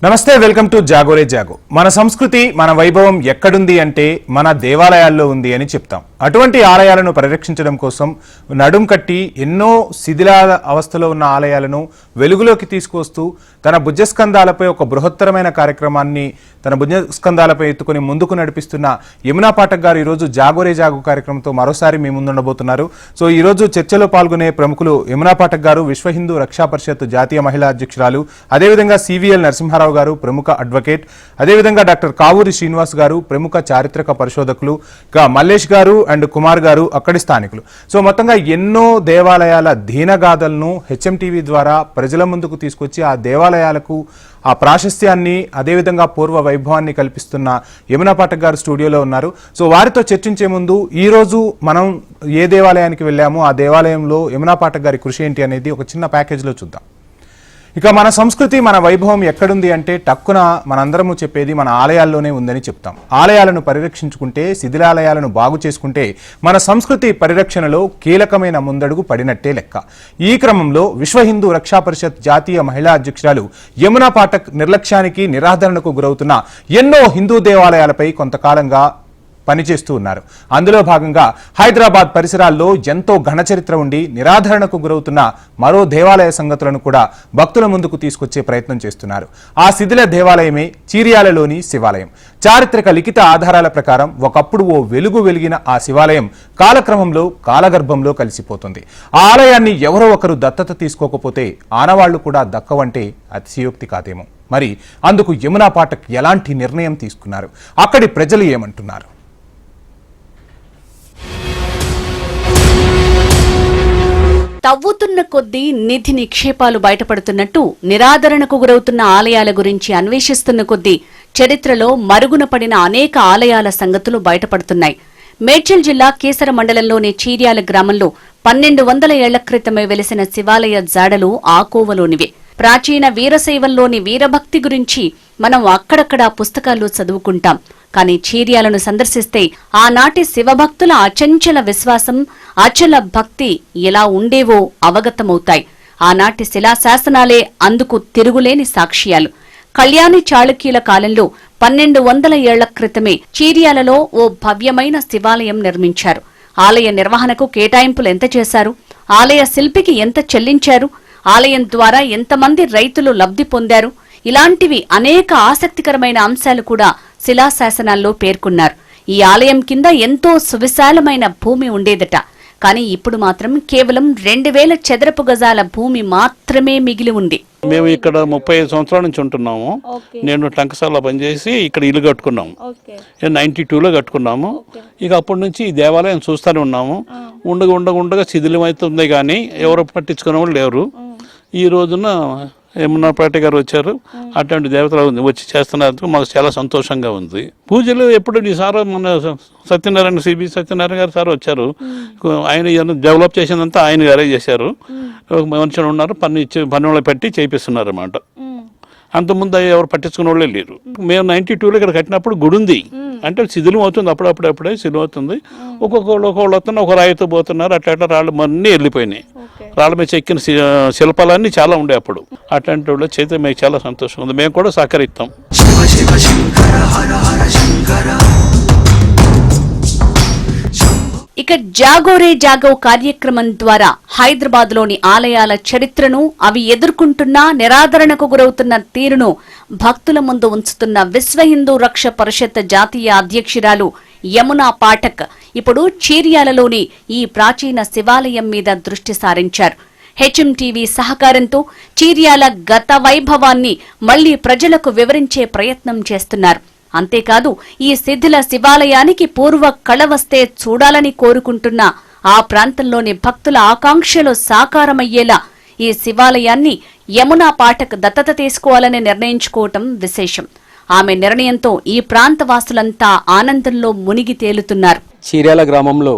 నమస్తే, welcome to జాగోరే జాగో. మన సంస్కృతి మన వైభవం ఎక్కడుంది అంటే మన దేవాలయాల్లో ఉంది అని చెప్తాం. అటువంటి ఆలయాలను పరిరక్షించడం కోసం నడుం కట్టి ఎన్నో శిథిలాల అవస్థలో ఉన్న ఆలయాలను వెలుగులోకి తీసుకొస్తూ తన భుజస్కంధాలపై ఒక బృహత్తరమైన కార్యక్రమాన్ని తన భుజస్కంధాలపై ఎత్తుకుని ముందుకు నడిపిస్తున్న యమునా పాఠక్ గారు ఈరోజు జాగోరే జాగో కార్యక్రమంతో మరోసారి మీ ముందుండబోతున్నారు. సో ఈరోజు చర్చలో పాల్గొనే ప్రముఖులు యమునా పాఠక్ గారు, విశ్వ హిందూ రక్షా పరిషత్ జాతీయ మహిళా అధ్యక్షురాలు, అదేవిధంగా సివిఎల్ నరసింహారావు గారు, ప్రముఖ అడ్వకేట్, అదేవిధంగా డాక్టర్ కావూరి శ్రీనివాస్ గారు, ప్రముఖ చారిత్రక పరిశోధకులు, మల్లేష్ గారు అండ్ కుమార్ గారు అక్కడి స్థానికులు. సో మొత్తంగా ఎన్నో దేవాలయాల దీనగాథలను హెచ్ఎంటీవీ ద్వారా ప్రజల ముందుకు తీసుకొచ్చి ఆ దేవాలయాలకు ఆ ప్రాశస్త్యాన్ని అదేవిధంగా పూర్వ వైభవాన్ని కల్పిస్తున్న యమునా పాఠక్ గారు స్టూడియోలో ఉన్నారు. సో వారితో చర్చించే ముందు ఈరోజు మనం ఏ దేవాలయానికి వెళ్ళామో ఆ దేవాలయంలో యమునా పాఠక్ గారి కృషి ఏంటి అనేది ఒక చిన్న ప్యాకేజ్లో చూద్దాం. ఇక మన సంస్కృతి మన వైభవం ఎక్కడుంది అంటే టక్కున మనందరము చెప్పేది మన ఆలయాల్లోనే ఉందని చెప్తాం. ఆలయాలను పరిరక్షించుకుంటే, శిథిలాలయాలను బాగు చేసుకుంటే మన సంస్కృతి పరిరక్షణలో కీలకమైన ముందడుగు పడినట్టే లెక్క. ఈ క్రమంలో విశ్వ హిందూ రక్షా పరిషత్ జాతీయ మహిళా అధ్యక్షురాలు యమునా పాఠక్ నిర్లక్ష్యానికి, నిరాదరణకు గురవుతున్న ఎన్నో హిందూ దేవాలయాలపై కొంతకాలంగా పనిచేస్తూ ఉన్నారు. అందులో భాగంగా హైదరాబాద్ పరిసరాల్లో ఎంతో ఘనచరిత్ర ఉండి నిరాధరణకు గురవుతున్న మరో దేవాలయ సంగతులను కూడా భక్తుల ముందుకు తీసుకొచ్చే ప్రయత్నం చేస్తున్నారు. ఆ శిథిల దేవాలయమే చీర్యాలలోని శివాలయం. చారిత్రక లిఖిత ఆధారాల ప్రకారం ఒకప్పుడు ఓ వెలుగు వెలిగిన ఆ శివాలయం కాలక్రమంలో కాలగర్భంలో కలిసిపోతుంది. ఆ ఆలయాన్ని ఎవరో ఒకరు దత్తత తీసుకోకపోతే ఆనవాళ్లు కూడా దక్కవంటే అతిశయోక్తి కాదేమో. మరి అందుకు యమునా పాఠక్ ఎలాంటి నిర్ణయం తీసుకున్నారు? అక్కడి ప్రజలు ఏమంటున్నారు? తవ్వుతున్న కొద్దీ నిధి నిక్షేపాలు బయటపడుతున్నట్టు నిరాదరణకు గురవుతున్న ఆలయాల గురించి అన్వేషిస్తున్న కొద్దీ చరిత్రలో మరుగున పడిన అనేక ఆలయాల సంగతులు బయటపడుతున్నాయి. మేడ్చల్ జిల్లా కీసర మండలంలోని చీర్యాల గ్రామంలో 1200 ఏళ్ల క్రితమే వెలిసిన శివాలయ జాడలు ఆకోవలోనివే. ప్రాచీన వీరశైవంలోని వీరభక్తి గురించి మనం అక్కడక్కడా పుస్తకాల్లో చదువుకుంటాం. కానీ చీర్యాలను సందర్శిస్తే ఆనాటి శివభక్తుల అచంచల విశ్వాసం, అచల భక్తి ఎలా ఉండేవో అవగతమవుతాయి. ఆనాటి శిలాశాసనాలే అందుకు తిరుగులేని సాక్ష్యాలు. కళ్యాణి చాళుక్యుల కాలంలో 1200 ఏళ్ల క్రితమే చీర్యాలలో ఓ భవ్యమైన శివాలయం నిర్మించారు. ఆలయ నిర్వహణకు కేటాయింపులు ఎంత చేశారు? ఆలయ శిల్పికి ఎంత చెల్లించారు? ఆలయం ద్వారా ఎంతమంది రైతులు లబ్ధి పొందారు? ఇలాంటివి అనేక ఆసక్తికరమైన అంశాలు కూడా శిలాశాసనాల్లో పేర్కొన్నారు. ఈ ఆలయం కింద ఎంతో సువిశాలమైన భూమి ఉండేదట. కానీ ఇప్పుడు మాత్రం కేవలం 2000 చదరపు గజాల భూమి మాత్రమే మిగిలి ఉంది. మేము ఇక్కడ 35 సంవత్సరాల నుంచి ఉంటున్నాము. నేను టంకసాలలో పనిచేసి ఇక్కడ ఇల్లు కట్టుకున్నాము. 92లో కట్టుకున్నాము. ఇక అప్పటి నుంచి ఈ దేవాలయం చూస్తూనే ఉన్నాము. ఉండగా శిథిలం అవుతుంది కానీ ఎవరు పట్టించుకునే వాళ్ళు లేరు. ఈ రోజున యమునా పాఠక్ గారు వచ్చారు. అటువంటి దేవతలు వచ్చి చేస్తున్నందుకు మాకు చాలా సంతోషంగా ఉంది. పూజలు ఎప్పుడు ఈసారి మన సిబి సత్యనారాయణ గారు సార్ వచ్చారు. ఆయన డెవలప్ చేసిందంతా ఆయన గారే చేశారు. మనుషులు ఉన్నారు, పని పెట్టి చేపిస్తున్నారు అన్నమాట. అంతకుముందు ఎవరు పట్టించుకునే వాళ్ళే లేరు. మేము 92లో ఇక్కడ కట్టినప్పుడు గుడి ఉంది. అంటే శిథిలం అవుతుంది, అప్పుడప్పుడే శిథిలం అవుతుంది. ఒక్కొక్కళ్ళు వస్తున్న ఒక రాయితో పోతున్నారు. అట్లా రాళ్ళు అన్నీ వెళ్ళిపోయినాయి. రాళ్ళ మీద చెక్కిన శిల్పాలన్నీ చాలా ఉండే అప్పుడు. అట్లాంటి వాళ్ళు చేస్తే మీకు చాలా సంతోషంగా ఉంది. మేము కూడా సహకరిస్తాం. ఇక జాగోరే జాగో కార్యక్రమం ద్వారా హైదరాబాద్ లోని ఆలయాల చరిత్రను, అవి ఎదుర్కొంటున్న నిరాదరణకు గురవుతున్న తీరును భక్తుల ముందు ఉంచుతున్న విశ్వ హిందూ రక్ష పరిషత్ జాతీయ అధ్యక్షురాలు యమునా పాఠక్ ఇప్పుడు చీర్యాలలోని ఈ ప్రాచీన శివాలయం మీద దృష్టి సారించారు. హెచ్ఎంటీవీ సహకారంతో చీర్యాల గత వైభవాన్ని మళ్లీ ప్రజలకు వివరించే ప్రయత్నం చేస్తున్నారు. అంతేకాదు ఈ శిథిల శివాలయానికి పూర్వ కళ వస్తే చూడాలని కోరుకుంటున్న ఆ ప్రాంతంలోని భక్తుల ఆకాంక్షలు సాకారమయ్యేలా ఈ శివాలయాన్ని యమునా పాఠక్ దత్తత తీసుకోవాలని నిర్ణయించుకోవటం విశేషం. ఆమె నిర్ణయంతో ఈ ప్రాంత వాసులంతా ఆనందంలో మునిగి తేలుతున్నారు. చీర్యాల గ్రామంలో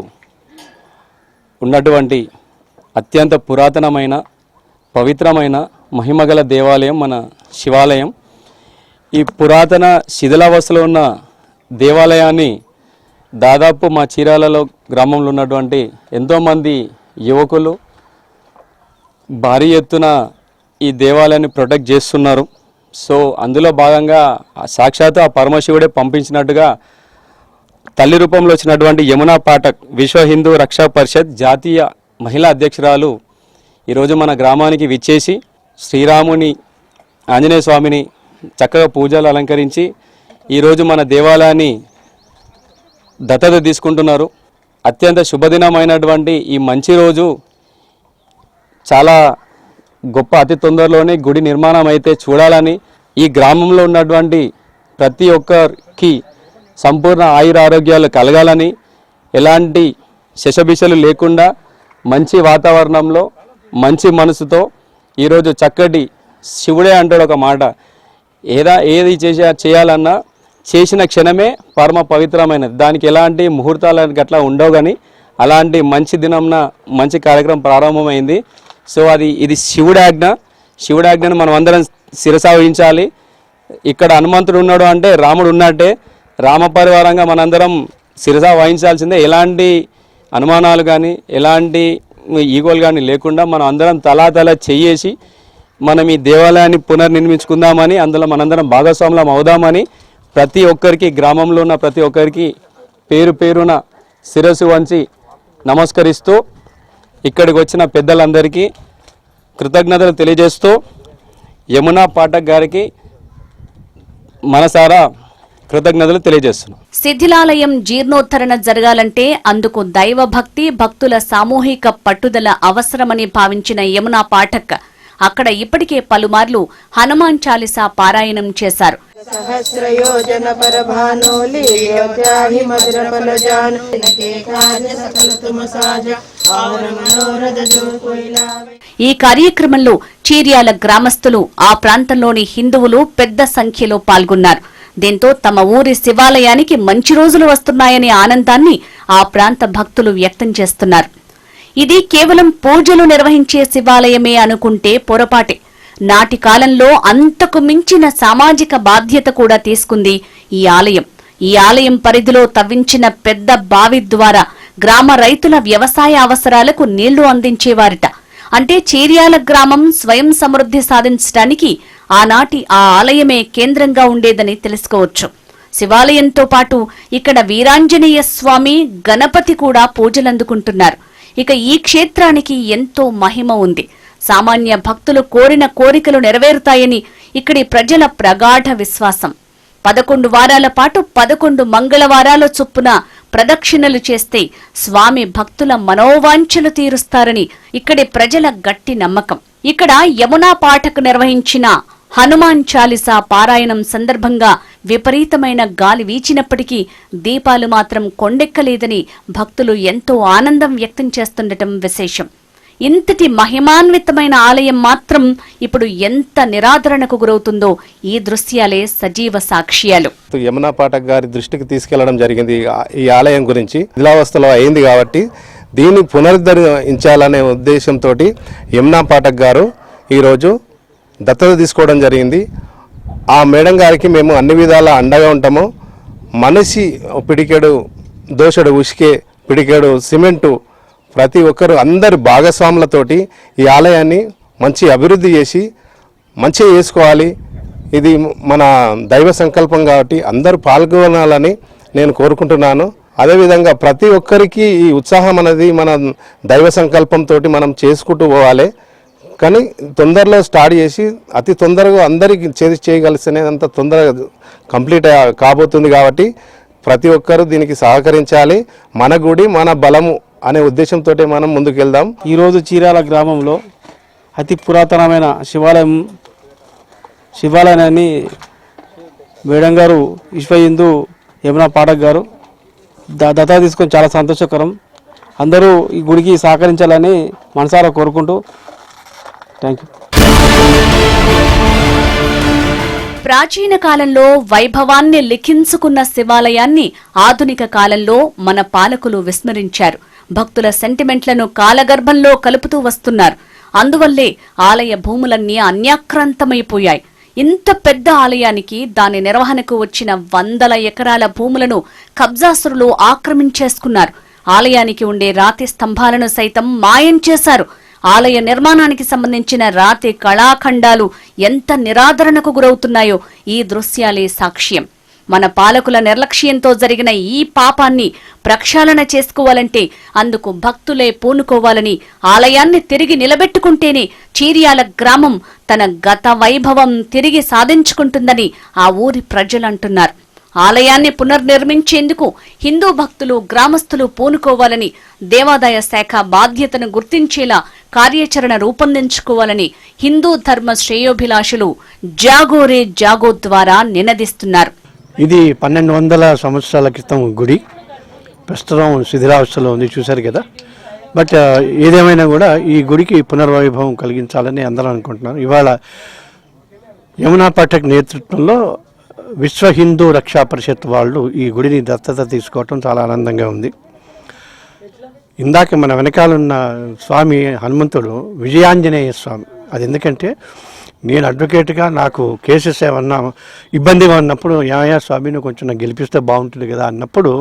ఉన్నటువంటి అత్యంత పురాతనమైన, పవిత్రమైన, మహిమగల దేవాలయం మన శివాలయం. ఈ పురాతన శిథిలావస్థలో ఉన్న దేవాలయాన్ని దాదాపు మా చీర్యాలలో గ్రామంలో ఉన్నటువంటి ఎంతోమంది యువకులు భారీ ఎత్తున ఈ దేవాలయాన్ని ప్రొటెక్ట్ చేస్తున్నారు. సో అందులో భాగంగా సాక్షాత్తు ఆ పరమశివుడే పంపించినట్టుగా తల్లి రూపంలో వచ్చినటువంటి యమునా పాఠక్ విశ్వ హిందూ రక్షా పరిషత్ జాతీయ మహిళా అధ్యక్షురాలు ఈరోజు మన గ్రామానికి విచ్చేసి శ్రీరాముని ఆంజనేయ స్వామిని చక్కగా పూజలు అలంకరించి ఈరోజు మన దేవాలయాన్ని దత్తత తీసుకుంటున్నారు. అత్యంత శుభదినమైనటువంటి ఈ మంచి రోజు చాలా గొప్ప అతి తొందరలోనే గుడి నిర్మాణం అయితే చూడాలని, ఈ గ్రామంలో ఉన్నటువంటి ప్రతి ఒక్కరికి సంపూర్ణ ఆయుర ఆరోగ్యాలు కలగాలని, ఎలాంటి శశబిషలు లేకుండా మంచి వాతావరణంలో మంచి మనసుతో ఈరోజు చక్కటి శివుడే అంటాడు ఒక మాట, ఏది చేయాలన్నా చేసిన క్షణమే పరమ పవిత్రమైనది. దానికి ఎలాంటి ముహూర్తాలు అట్లా ఉండవు, కానీ అలాంటి మంచి దినంన మంచి కార్యక్రమం ప్రారంభమైంది. సో ఇది శివుడాజ్ఞను మనం అందరం శిరసా వహించాలి. ఇక్కడ హనుమంతుడు ఉన్నాడు అంటే రాముడు ఉన్నట్టే, రామ పరివారంగా మనందరం శిరసా వహించాల్సిందే. ఎలాంటి అనుమానాలు కానీ ఎలాంటి ఈగోలు కానీ లేకుండా మనం అందరం తలా చెయ్యేసి మనం ఈ దేవాలయాన్ని పునర్నిర్మించుకుందామని, అందులో మనందరం భాగస్వాములం అవుదామని ప్రతి ఒక్కరికి, గ్రామంలో ఉన్న ప్రతి ఒక్కరికి పేరున శిరస్సు వంచి నమస్కరిస్తూ ఇక్కడికి వచ్చిన పెద్దలందరికీ కృతజ్ఞతలు తెలియజేస్తూ యమునా పాఠక్ గారికి మనసారా కృతజ్ఞతలు తెలియజేస్తున్నాం. శిథిలాలయం జీర్ణోద్ధరణ జరగాలంటే అందుకు దైవభక్తి, భక్తుల సామూహిక పట్టుదల అవసరమని భావించిన యమునా పాఠక్ అక్కడ ఇప్పటికే పలుమార్లు హనుమాన్ చాలీసా పారాయణం చేశారు. సహస్రయోజన పరభానో లీయోత్యాహి మధుర ఫలజాను ఈ కార్యక్రమంలో చీర్యాల గ్రామస్తులు, ఆ ప్రాంతంలోని హిందువులు పెద్ద సంఖ్యలో పాల్గొన్నారు. దీంతో తమ ఊరి శివాలయానికి మంచి రోజులు వస్తున్నాయనే ఆనందాన్ని ఆ ప్రాంత భక్తులు వ్యక్తం చేస్తున్నారు. ఇది కేవలం పూజలు నిర్వహించే శివాలయమే అనుకుంటే పొరపాటే. నాటి కాలంలో అంతకు మించిన సామాజిక బాధ్యత కూడా తీసుకుంది ఈ ఆలయం. ఈ ఆలయం పరిధిలో తవ్వించిన పెద్ద బావి ద్వారా గ్రామ రైతుల వ్యవసాయ అవసరాలకు నీళ్లు అందించేవారట. అంటే చీర్యాల గ్రామం స్వయం సమృద్ధి సాధించడానికి ఆనాటి ఆ ఆలయమే కేంద్రంగా ఉండేదని తెలుసుకోవచ్చు. శివాలయంతో పాటు ఇక్కడ వీరాంజనేయ స్వామి, గణపతి కూడా పూజలందుకుంటున్నారు. ఇక ఈ క్షేత్రానికి ఎంతో మహిమ ఉంది. సామాన్య భక్తులు కోరిన కోరికలు నెరవేరుతాయని ఇక్కడి ప్రజల ప్రగాఢ విశ్వాసం. 11 వారాల పాటు 11 మంగళవారాల చొప్పున ప్రదక్షిణలు చేస్తే స్వామి భక్తుల మనోవాంఛలు తీరుస్తారని ఇక్కడి ప్రజల గట్టి నమ్మకం. ఇక్కడ యమునా పాఠక్ నిర్వహించిన హనుమాన్ చాలీసా పారాయణం సందర్భంగా విపరీతమైన గాలి వీచినప్పటికీ దీపాలు మాత్రం కొండెక్కలేదని భక్తులు ఎంతో ఆనందం వ్యక్తం చేస్తుండటం విశేషం. ఇంతటి మహిమాన్వితమైన ఆలయం మాత్రం ఇప్పుడు ఎంత నిరాదరణకు గురవుతుందో ఈ దృశ్యాలే సజీవ సాక్ష్యాలు. యమునా పాఠక్ గారి దృష్టికి తీసుకెళ్లడం జరిగింది. ఈ ఆలయం గురించి శిథిలావస్థలో అయింది కాబట్టి దీన్ని పునరుద్ధరించాలనే ఉద్దేశంతో యమునా పాఠక్ గారు ఈరోజు దత్తత తీసుకోవడం జరిగింది. ఆ మేడం గారికి మేము అన్ని విధాలా అండగా ఉంటాము. మనిషి పిడికెడు దోషడు ఉసికే, పిడికెడు సిమెంటు, ప్రతి ఒక్కరు అందరు భాగస్వాములతోటి ఈ ఆలయాన్ని మంచి అభివృద్ధి చేసి మంచిగా చేసుకోవాలి. ఇది మన దైవ సంకల్పం కాబట్టి అందరూ పాల్గొనాలని నేను కోరుకుంటున్నాను. అదేవిధంగా ప్రతి ఒక్కరికి ఈ ఉత్సాహం అనేది మన దైవ సంకల్పంతో మనం చేసుకుంటూ పోవాలి. కానీ తొందరలో స్టార్ట్ చేసి అతి తొందరగా అందరికీ చేయగలిస్తేనే అంత తొందరగా కంప్లీట్ కాబోతుంది. కాబట్టి ప్రతి ఒక్కరూ దీనికి సహకరించాలి. మన గుడి మన బలము అనే ఉద్దేశంతో మనం ముందుకు వెళ్దాం. ఈరోజు చీరాల గ్రామంలో అతి పురాతనమైన శివాలయాన్ని మేడం గారు విశ్వ హిందూ యమునా పాఠక్ గారు దత్తత తీసుకొని చాలా సంతోషకరం. అందరూ ఈ గుడికి సహకరించాలని మనసారా కోరుకుంటూ థ్యాంక్ యూ. ప్రాచీన కాలంలో వైభవాన్ని లిఖించుకున్న శివాలయాన్ని ఆధునిక కాలంలో మన పాలకులు విస్మరించారు. భక్తుల సెంటిమెంట్లను కాలగర్భంలో కలుపుతూ వస్తున్నారు. అందువల్లే ఆలయ భూములన్నీ అన్యాక్రాంతమైపోయాయి. ఇంత పెద్ద ఆలయానికి దాని నిర్వహణకు వచ్చిన 100 ఎకరాల భూములను కబ్జాసురులు ఆక్రమించేసుకున్నారు. ఆలయానికి ఉండే రాతి స్తంభాలను సైతం మాయం చేశారు. ఆలయ నిర్మాణానికి సంబంధించిన రాతి కళాఖండాలు ఎంత నిరాదరణకు గురవుతున్నాయో ఈ దృశ్యాలే సాక్ష్యం. మన పాలకుల నిర్లక్ష్యంతో జరిగిన ఈ పాపాన్ని ప్రక్షాళన చేసుకోవాలంటే అందుకు భక్తులే పూనుకోవాలని, ఆలయాన్ని తిరిగి నిలబెట్టుకుంటేనే చీర్యాల గ్రామం తన గత వైభవం తిరిగి సాధించుకుంటుందని ఆ ఊరి ప్రజలంటున్నారు. ఆలయాన్ని పునర్నిర్మించేందుకు హిందూ భక్తులు, గ్రామస్తులు పూనుకోవాలని, దేవాదాయ శాఖ బాధ్యతను గుర్తించేలా కార్యాచరణ రూపొందించుకోవాలని హిందూ ధర్మ శ్రేయోభిలాషులు జాగోరే జాగో ద్వారా నినదిస్తున్నారు. ఇది 1200 సంవత్సరాల క్రితం గుడి, ప్రస్తుతం శిథిలావస్థలో ఉంది, చూశారు కదా. బట్ ఏదేమైనా కూడా ఈ గుడికి పునర్వైభవం కలిగించాలని అందరూ అనుకుంటున్నారు. ఇవాళ యమునా పాఠక్ నేతృత్వంలో విశ్వ హిందూ రక్షా పరిషత్ వాళ్ళు ఈ గుడిని దత్తత తీసుకోవటం చాలా ఆనందంగా ఉంది. ఇందాక మన వెనకాలన్న స్వామి హనుమంతుడు విజయాంజనేయ స్వామి. అది ఎందుకంటే నేను అడ్వకేట్గా నాకు కేసెస్ ఏమన్నా ఇబ్బందిగా ఉన్నప్పుడు యాయా స్వామిని కొంచెం నాకు గెలిపిస్తే బాగుంటుంది కదా అన్నప్పుడు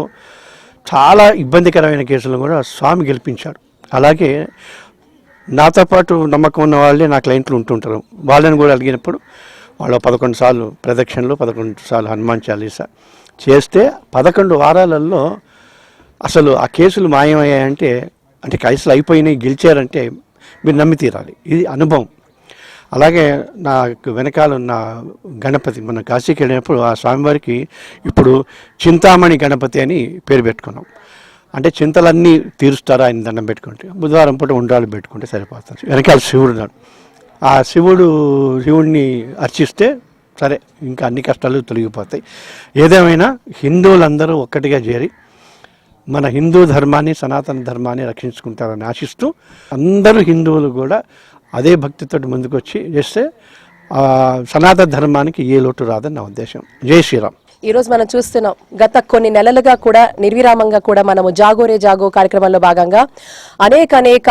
చాలా ఇబ్బందికరమైన కేసులను కూడా స్వామి గెలిపించాడు. అలాగే నాతో పాటు నమ్మకం ఉన్న వాళ్ళే నా క్లయింట్లు ఉంటుంటారు. వాళ్ళని కూడా అడిగినప్పుడు వాళ్ళు 11 సార్లు ప్రదక్షిణలు, 11 సార్లు హనుమాన్ చాలీసా చేస్తే 11 వారాలలో అసలు ఆ కేసులు మాయమయ్యాయంటే, అంటే కేసులు అయిపోయినాయి, గెలిచారంటే మీరు నమ్మి తీరాలి. ఇది అనుభవం. అలాగే నాకు వెనకాల ఉన్న గణపతి, మన కాశీకి వెళ్ళినప్పుడు ఆ స్వామివారికి ఇప్పుడు చింతామణి గణపతి అని పేరు పెట్టుకున్నాం. అంటే చింతలన్నీ తీరుస్తారా ఆయన దండం పెట్టుకుంటే, బుధవారం పూట ఉండ్రాలు పెట్టుకుంటే సరిపోతుంది. వెనకాల శివుడు ఉన్నాడు. ఆ శివుడిని అర్చిస్తే సరే ఇంకా అన్ని కష్టాలు తొలగిపోతాయి. ఏదేమైనా హిందువులందరూ ఒక్కటిగా చేరి మన హిందూ ధర్మాన్ని, సనాతన ధర్మాన్ని రక్షించుకుంటారని ఆశిస్తూ అందరూ హిందువులు కూడా అదే భక్తితో ముందుకు వచ్చి చేస్తే సనాతన ధర్మానికి ఏ లోటు రాదని నా ఉద్దేశం. జై శ్రీరామ్. ఈరోజు మనం చూస్తున్నాం, గత కొన్ని నెలలుగా కూడా నిర్విరామంగా కూడా మనము జాగోరే జాగో కార్యక్రమంలో భాగంగా అనేక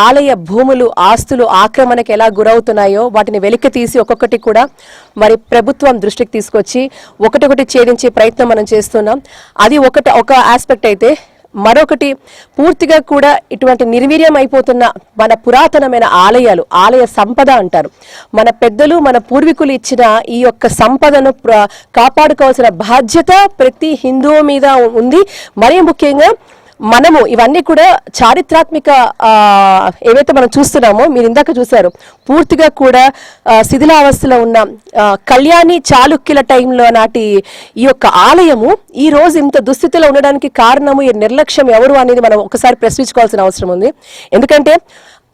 ఆలయ భూములు, ఆస్తులు ఆక్రమణకు ఎలా గురవుతున్నాయో వాటిని వెలికి తీసి ఒక్కొక్కటి కూడా మరి ప్రభుత్వం దృష్టికి తీసుకొచ్చి ఒకటొకటి ఛేదించే ప్రయత్నం మనం చేస్తున్నాం. అది ఒక ఆస్పెక్ట్ అయితే, మరొకటి పూర్తిగా కూడా ఇటువంటి నిర్వీర్యం అయిపోతున్న మన పురాతనమైన ఆలయాలు, ఆలయ సంపద అంటారు. మన పెద్దలు, మన పూర్వీకులు ఇచ్చిన ఈ యొక్క సంపదను కాపాడుకోవాల్సిన బాధ్యత ప్రతి హిందువు మీద ఉంది. మరీ ముఖ్యంగా మనము ఇవన్నీ కూడా చారిత్రాత్మక ఏవైతే మనం చూస్తున్నామో, మీరు ఇందాక చూశారు, పూర్తిగా కూడా శిథిలావస్థలో ఉన్న కళ్యాణి చాళుక్యుల టైంలో నాటి ఈ యొక్క ఆలయము ఈ రోజు ఇంత దుస్థితిలో ఉండడానికి కారణము, ఈ నిర్లక్ష్యం ఎవరు అనేది మనం ఒకసారి ప్రశ్నించుకోవాల్సిన అవసరం ఉంది. ఎందుకంటే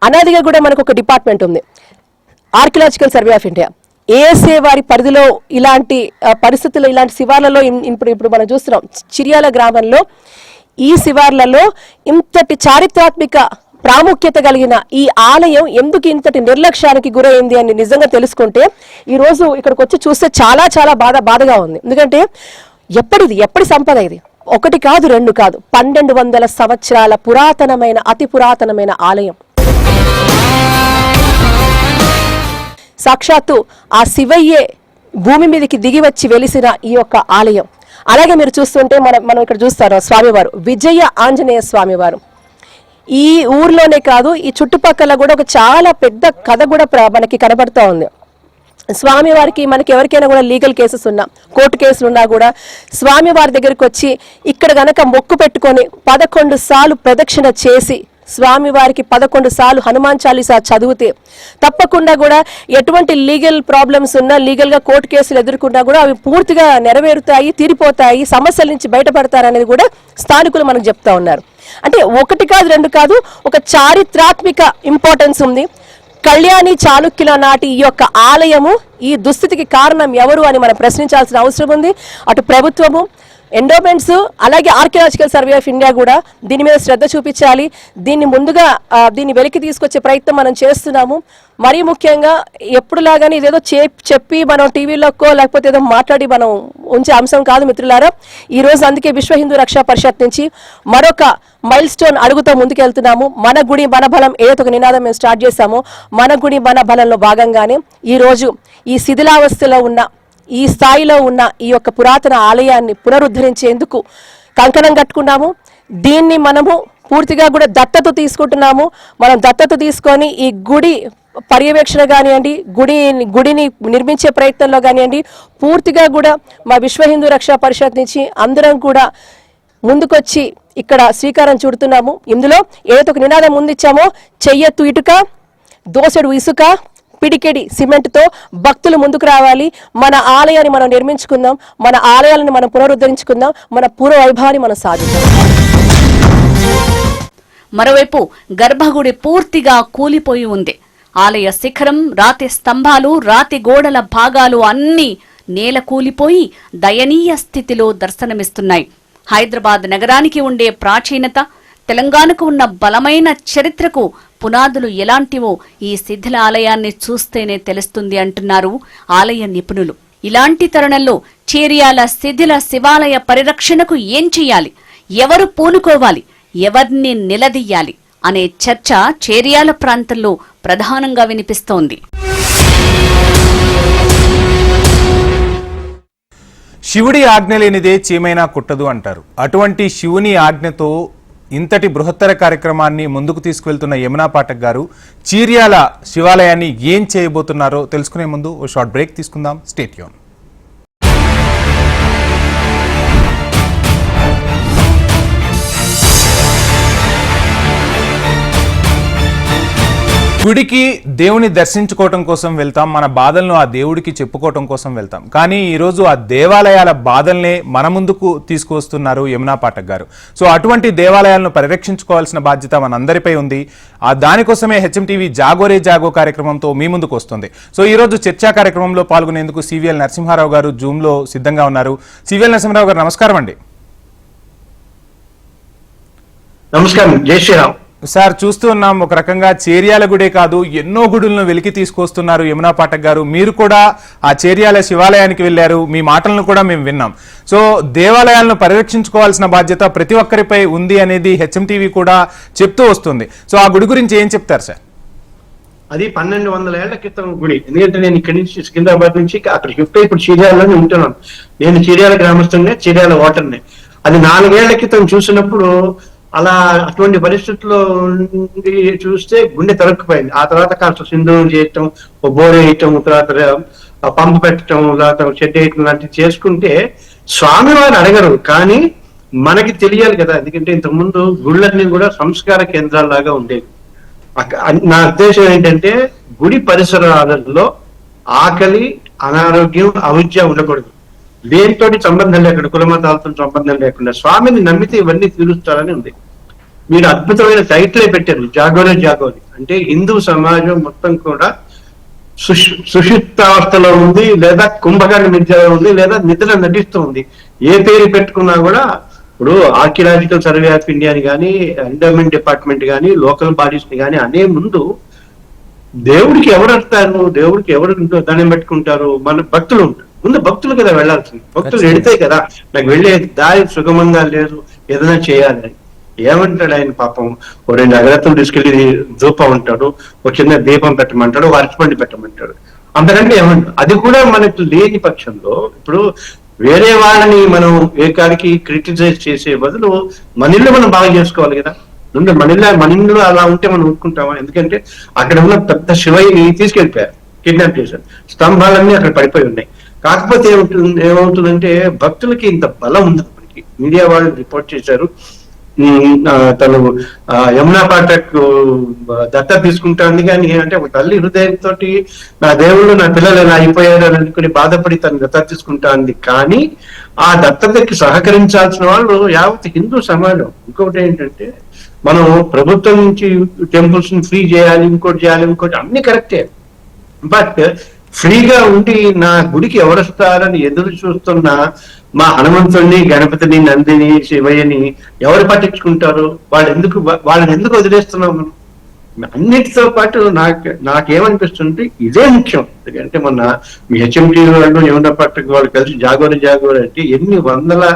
అనాదిగా కూడా మనకు ఒక డిపార్ట్మెంట్ ఉంది, archaeological survey of India. ASA వారి పరిధిలో ఇలాంటి పరిస్థితుల్లో, ఇలాంటి శివార్లలో ఇప్పుడు మనం చూస్తున్నాం, చిర్యాల గ్రామంలో ఈ శివార్లలో ఇంతటి చారిత్రాత్మక ప్రాముఖ్యత కలిగిన ఈ ఆలయం ఎందుకు ఇంతటి నిర్లక్ష్యానికి గురైంది అని నిజంగా తెలుసుకుంటే ఈ రోజు ఇక్కడికి వచ్చి చూస్తే చాలా చాలా బాధగా ఉంది. ఎందుకంటే ఎప్పటి సంపద ఇది, ఒకటి కాదు, రెండు కాదు, 1200 సంవత్సరాల పురాతనమైన, అతి పురాతనమైన ఆలయం. సాక్షాత్తు ఆ శివయ్యే భూమి మీదకి దిగి వచ్చి వెలిసిన ఈ యొక్క ఆలయం. అలాగే మీరు చూస్తుంటే మనం ఇక్కడ చూస్తారు స్వామివారు, విజయ ఆంజనేయ స్వామివారు. ఈ ఊర్లోనే కాదు, ఈ చుట్టుపక్కల కూడా ఒక చాలా పెద్ద కథ కూడా మనకి కనబడుతూ ఉంది. స్వామివారికి మనకి ఎవరికైనా కూడా లీగల్ కేసెస్ ఉన్నా, కోర్టు కేసులు ఉన్నా కూడా స్వామివారి దగ్గరికి వచ్చి ఇక్కడ గనక మొక్కు పెట్టుకొని 11 సార్లు ప్రదక్షిణ చేసి స్వామివారికి 11 సార్లు హనుమాన్ చాలీసా చదివితే తప్పకుండా కూడా ఎటువంటి లీగల్ ప్రాబ్లమ్స్ ఉన్నా, లీగల్గా కోర్టు కేసులు ఎదుర్కొన్నా కూడా అవి పూర్తిగా నెరవేరుతాయి, తీరిపోతాయి, సమస్యల నుంచి బయటపడతారనేది కూడా స్థానికులు మనకు చెప్తా ఉన్నారు. అంటే ఒకటి కాదు, రెండు కాదు, ఒక చారిత్రాత్మక ఇంపార్టెన్స్ ఉంది. కళ్యాణి చాళుక్యుల నాటి ఈ యొక్క ఆలయము ఈ దుస్థితికి కారణం ఎవరు అని మనం ప్రశ్నించాల్సిన అవసరం ఉంది. అటు ప్రభుత్వము, ఎండోమెంట్స్, అలాగే ఆర్కియలాజికల్ సర్వే ఆఫ్ ఇండియా కూడా దీని మీద శ్రద్ధ చూపించాలి. దీన్ని ముందుగా దీన్ని వెలికి తీసుకొచ్చే ప్రయత్నం మనం చేస్తున్నాము. మరీ ముఖ్యంగా ఎప్పుడులాగానే ఇదేదో చెప్పి మనం టీవీలోకో లేకపోతే ఏదో మాట్లాడి మనం ఉంచే అంశం కాదు మిత్రులారా. ఈరోజు అందుకే విశ్వ హిందూ రక్షా పరిషత్ నుంచి మరొక మైల్ స్టోన్ అడుగుతూ ముందుకెళ్తున్నాము. మన గుడి మన బలం ఏదో ఒక నినాదం మేము స్టార్ట్ చేశాము. మన గుడి మన బలంలో భాగంగానే ఈరోజు ఈ శిథిలావస్థలో ఉన్న, ఈ స్థాయిలో ఉన్న ఈ యొక్క పురాతన ఆలయాన్ని పునరుద్ధరించేందుకు కంకణం కట్టుకున్నాము. దీన్ని మనము పూర్తిగా కూడా దత్తత తీసుకుంటున్నాము. మనం దత్తత తీసుకొని ఈ గుడి పర్యవేక్షణ కానివ్వండి, గుడిని నిర్మించే ప్రయత్నంలో కానివ్వండి, పూర్తిగా కూడా మా విశ్వ హిందూ రక్షా పరిషత్ నుంచి అందరం కూడా ముందుకొచ్చి ఇక్కడ శ్రీకారం చుడుతున్నాము. ఇందులో ఏదైతే ఒక నినాదం ముందిచ్చామో, చెయ్యెత్తు ఇటుక, దోసెడు ఇసుక, పిడికెడి సిమెంట్తో భక్తులు ముందుకు రావాలి. మన ఆలయాన్ని మనం నిర్మించుకుందాం, మన ఆలయాలను మనం పునరుద్ధరించుకుందాం, మన పూర్వ వైభవాన్ని మనం సాధిద్దాం. మరోవైపు గర్భగుడి పూర్తిగా కూలిపోయి ఉంది. ఆలయ శిఖరం, రాతి స్తంభాలు, రాతి గోడల భాగాలు అన్నీ నేల కూలిపోయి దయనీయ స్థితిలో దర్శనమిస్తున్నాయి. హైదరాబాద్ నగరానికి ఉండే ప్రాచీనత, తెలంగాణకు ఉన్న బలమైన చరిత్రకు పునాదులు ఎలాంటివో ఈ శిథిల ఆలయాన్ని చూస్తేనే తెలుస్తుంది అంటున్నారు ఆలయ నిపుణులు. ఇలాంటి తరుణంలో చేర్యాల శిథిల శివాలయ పరిరక్షణకు ఏం చెయ్యాలి, ఎవరు పూనుకోవాలి, ఎవర్ని నిలదీయాలి అనే చర్చ చేర్యాల ప్రాంతంలో ప్రధానంగా వినిపిస్తోంది. శివుడి ఆజ్ఞ లేనిదే చీమైనా కుట్టదు అంటారు. అటువంటి శివుని ఆజ్ఞతో ఇంతటి బృహత్తర కార్యక్రమాన్ని ముందుకు తీసుకువెళ్తున్న యమునా పాఠక్ గారు చీర్యాల శివాలయాన్ని ఏం చేయబోతున్నారో తెలుసుకునే ముందు ఓ షార్ట్ బ్రేక్ తీసుకుందాం. Stay tune. గుడికి దేవుని దర్శించుకోవటం కోసం వెళ్తాం, మన బాధలను ఆ దేవుడికి చెప్పుకోవటం కోసం వెళ్తాం. కానీ ఈరోజు ఆ దేవాలయాల బాధల్నే మన ముందుకు తీసుకువస్తున్నారు యమునా పాఠక్ గారు. సో అటువంటి దేవాలయాలను పరిరక్షించుకోవాల్సిన బాధ్యత మనందరిపై ఉంది. దానికోసమే హెచ్ఎంటీవీ జాగోరే జాగో కార్యక్రమంతో మీ ముందుకు వస్తుంది. సో ఈరోజు చర్చా కార్యక్రమంలో పాల్గొనేందుకు సివిఎల్ నరసింహారావు గారు జూమ్లో సిద్ధంగా ఉన్నారు. సివిఎల్ నరసింహారావు గారు నమస్కారం అండి. నమస్కారం, జై శ్రీరామ్. సార్, చూస్తూ ఉన్నాం ఒక రకంగా చేర్యాల గుడే కాదు ఎన్నో గుడులను వెలికి తీసుకొస్తున్నారు యమునా పాఠక్ గారు. మీరు కూడా ఆ చేర్యాల శివాలయానికి వెళ్ళారు, మీ మాటలను కూడా మేము విన్నాం. సో దేవాలయాలను పరిరక్షించుకోవాల్సిన బాధ్యత ప్రతి ఒక్కరిపై ఉంది అనేది హెచ్ఎంటీవీ కూడా చెప్తూ వస్తుంది. సో ఆ గుడి గురించి ఏం చెప్తారు సార్? అది 1200 ఏళ్ల క్రితం గుడి. ఎందుకంటే నేను ఇక్కడి నుంచి సికింద్రాబాద్ నుంచి అక్కడ షిఫ్ట్ అయి ఇప్పుడు చీర్యాలలోనే ఉంటున్నాను. నేను చీర్యాల గ్రామస్తున్నే, చీర్యాల ఓటర్నే. అది 4 ఏళ్ల క్రితం చూసినప్పుడు అలా అటువంటి పరిస్థితుల్లో చూస్తే గుండె తరుక్కుపోయింది. ఆ తర్వాత కాస్త సింధూరం చేయటం, బోర్ వేయటం, తర్వాత పంపు పెట్టడం, తర్వాత షెడ్ వేయటం లాంటివి చేసుకుంటే స్వామివారు అడగరు. కానీ మనకి తెలియాలి కదా, ఎందుకంటే ఇంతకుముందు గుళ్ళన్నీ కూడా సంస్కార కేంద్రాల్లాగా ఉండేవి. నా ఉద్దేశం ఏంటంటే గుడి పరిసరాలలో ఆకలి, అనారోగ్యం, అవిద్య ఉండకూడదు. దేనితో సంబంధం లేకుండా, కులమతాలతో సంబంధం లేకుండా స్వామిని నమ్మితే ఇవన్నీ తీరుస్తారని ఉంది. మీరు అద్భుతమైన టైటిలే పెట్టారు, జాగోరే జాగోరి. అంటే హిందూ సమాజం మొత్తం కూడా సుషుప్తావస్థలో ఉంది, లేదా కుంభకర్ణ నిద్రలో ఉంది, లేదా నిద్ర నటిస్తూ ఉంది. ఏ పేరు పెట్టుకున్నా కూడా ఇప్పుడు ఆర్కియలాజికల్ సర్వే ఆఫ్ ఇండియా అని కానీ, ఎండోమెంట్ డిపార్ట్మెంట్ కానీ, లోకల్ బాడీస్ ని కానీ అనే ముందు దేవుడికి ఎవరు వస్తారు, దేవుడికి ఎవరు దండం పెట్టుకుంటారు, మన భక్తులు ఉంటారు. ముందు భక్తులు కదా వెళ్లాల్సింది. భక్తులు వెళితే కదా నాకు వెళ్ళే దారి సుగమంగా లేదు, ఏదైనా చేయాలని. ఏమంటాడు ఆయన పాపం, ఓ 2 అగరత్తులు తీసుకెళ్లి ధూపం ఉంటాడు, ఒక చిన్న దీపం పెట్టమంటాడు, ఒక అరటిపండు పెట్టమంటాడు. అంతకంటే ఏమంటాడు? అది కూడా మనకు లేని పక్షంలో ఇప్పుడు వేరే వాళ్ళని మనం ఏకాడికి క్రిటిసైజ్ చేసే బదులు మన ఇల్లు మనం బాగా చేసుకోవాలి కదా. మన ఇల్లు అలా ఉంటే మనం ఊరుకుంటామా? ఎందుకంటే అక్కడ ఉన్న పెద్ద శివయ్యని తీసుకెళ్లిపోయారు, కిడ్నాప్ చేశారు. స్తంభాలన్నీ అక్కడ పడిపోయి ఉన్నాయి. కాకపోతే ఏమవుతుందంటే భక్తులకి ఇంత బలం ఉంది. మనకి మీడియా వాళ్ళు రిపోర్ట్ చేశారు, తను యమునా పాఠక్ దత్త తీసుకుంటాంది. కానీ అంటే ఒక తల్లి హృదయంతో నా దేవుళ్ళు నా పిల్లలు ఎలా అయిపోయారు అని అనుకుని బాధపడి తను దత్త తీసుకుంటాంది. కానీ ఆ దత్తతకి సహకరించాల్సిన వాళ్ళు యావత్ హిందూ సమాజం. ఇంకొకటి ఏంటంటే మనం ప్రభుత్వం నుంచి టెంపుల్స్ ని ఫ్రీ చేయాలి, ఇంకోటి చేయాలి, ఇంకోటి అన్ని కరెక్టే. బట్ ఫ్రీగా ఉండి నా గుడికి ఎవరు వస్తారని ఎదురు చూస్తున్న మా హనుమంతుడిని, గణపతిని, నందిని, శివయ్యని ఎవరు పట్టించుకుంటారు? వాళ్ళని ఎందుకు వదిలేస్తున్నాం మనం? అన్నిటితో పాటు నాకేమనిపిస్తుంది, ఇదే ముఖ్యం. ఎందుకంటే మొన్న మీ హెచ్ఎంటీ వాళ్ళు, యమునా పాఠక్ వాళ్ళు కలిసి జాగోరే జాగోరే అంటే ఎన్ని 100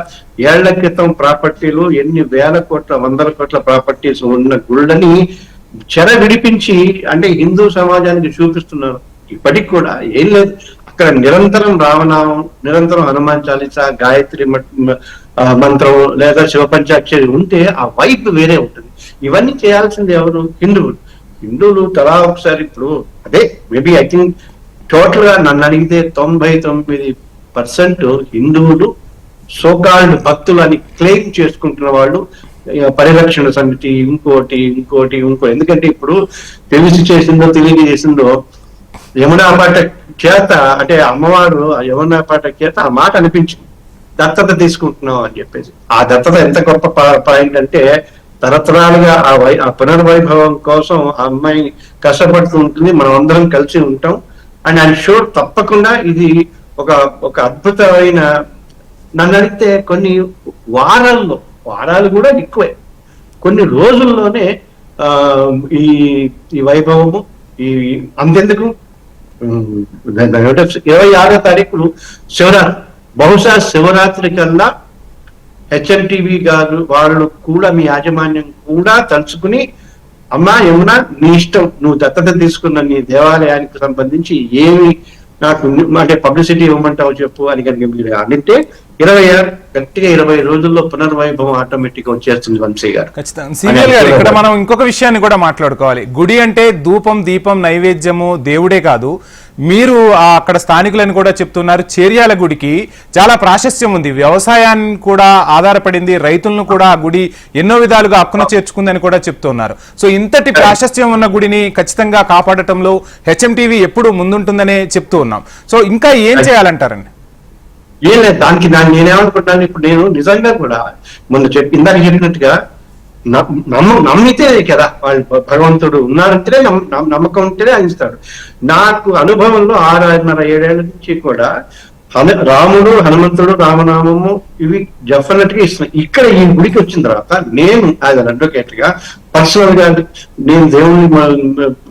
ఏళ్ల క్రితం ప్రాపర్టీలు, ఎన్ని 1000 కోట్ల 100 కోట్ల ప్రాపర్టీస్ ఉన్న గుళ్ళని చెర విడిపించి అంటే హిందూ సమాజానికి చూపిస్తున్నారు. ఇప్పటికి కూడా ఏం లేదు అక్కడ. నిరంతరం రామనామం, నిరంతరం హనుమాన్ చాలీసా, గాయత్రి మంత్రం లేదా శివ పంచాక్షరి ఉంటే ఆ వైపు వేరే ఉంటుంది. ఇవన్నీ చేయాల్సింది ఎవరు? హిందువులు తలా ఒకసారి. ఇప్పుడు అదే మేబీ ఐ థింక్ టోటల్ గా నన్ను అడిగితే 99% హిందువులు సోకాల్డ్ భక్తులు అని క్లెయిమ్ చేసుకుంటున్న వాళ్ళు పరిరక్షణ సమితి ఇంకోటి. ఎందుకంటే ఇప్పుడు తెలిసి చేసిందో తెలియక చేసిందో యమునా పాఠక్ చేత, అంటే అమ్మవారు యమునా పాఠక్ చేత ఆ మాట అనిపించింది, దత్తత తీసుకుంటున్నాం అని చెప్పేసి. ఆ దత్తత ఎంత గొప్ప పాయింట్ అంటే తరతరాలుగా ఆ పునర్వైభవం కోసం ఆ అమ్మాయి కష్టపడుతూ ఉంటుంది, మనం అందరం కలిసి ఉంటాం. అండ్ ఐఎమ్ షూర్ తప్పకుండా ఇది ఒక అద్భుతమైన, నన్ను అడిగితే కొన్ని వారాలు కూడా ఎక్కువే, కొన్ని రోజుల్లోనే ఈ వైభవము అంతెందుకు 26వ తారీఖు శివరాత్రి, బహుశా శివరాత్రి కల్లా హెచ్ఎంటీవీ గారు వాళ్ళు కూడా, మీ యాజమాన్యం కూడా తలుచుకుని, అమ్మా యమునా నీ ఇష్టం, నువ్వు దత్తత తీసుకున్న నీ దేవాలయానికి సంబంధించి ఏమి నాకు అంటే పబ్లిసిటీ ఇవ్వమంటావు చెప్పు అని కనుక మీరు అంటే 20 రోజుల్లో పునర్వైభవం ఆటోమేటిక్ గా వచ్చేస్తుంది వంశీ గారు. ఖచ్చితంగా. సీరియల్ గారు, ఇక్కడ మనం ఇంకొక విషయాన్ని కూడా మాట్లాడుకోవాలి. గుడి అంటే ధూపం, దీపం, నైవేద్యము దేవుడే కాదు, మీరు అక్కడ స్థానికులని కూడా చెప్తున్నారు, చేర్యాల గుడికి చాలా ప్రాశస్త్యం ఉంది, వ్యవసాయాన్ని కూడా ఆధారపడింది, రైతులను కూడా ఆ గుడి ఎన్నో విధాలుగా హక్కున చేర్చుకుందని కూడా చెప్తున్నారు. సో ఇంతటి ప్రాశస్త్యం ఉన్న గుడిని ఖచ్చితంగా కాపాడటంలో హెచ్ఎంటీవీ ఎప్పుడు ముందుంటుందనే చెప్తూ ఉన్నాం. సో ఇంకా ఏం చేయాలంటారండి? ఏం లేదు, దానికి నేనేమనుకుంటాను, ఇప్పుడు నేను నిజంగా కూడా మొన్న ఇందాక చెప్పినట్టుగా నమ్మితే కదా వాళ్ళు భగవంతుడు ఉన్నారంటేనే నమ్మకం ఉంటేనే అందిస్తాడు. నాకు అనుభవంలో 6-6.5 ఏళ్ల నుంచి కూడా రాముడు, హనుమంతుడు, రామనామము ఇవి డెఫినెట్ గా ఇస్తున్నాయి. ఇక్కడ ఈ గుడికి వచ్చిన తర్వాత నేను యాజ్ అన్ అడ్వకేట్ గా పర్సనల్ గా నేను దేవుణ్ణి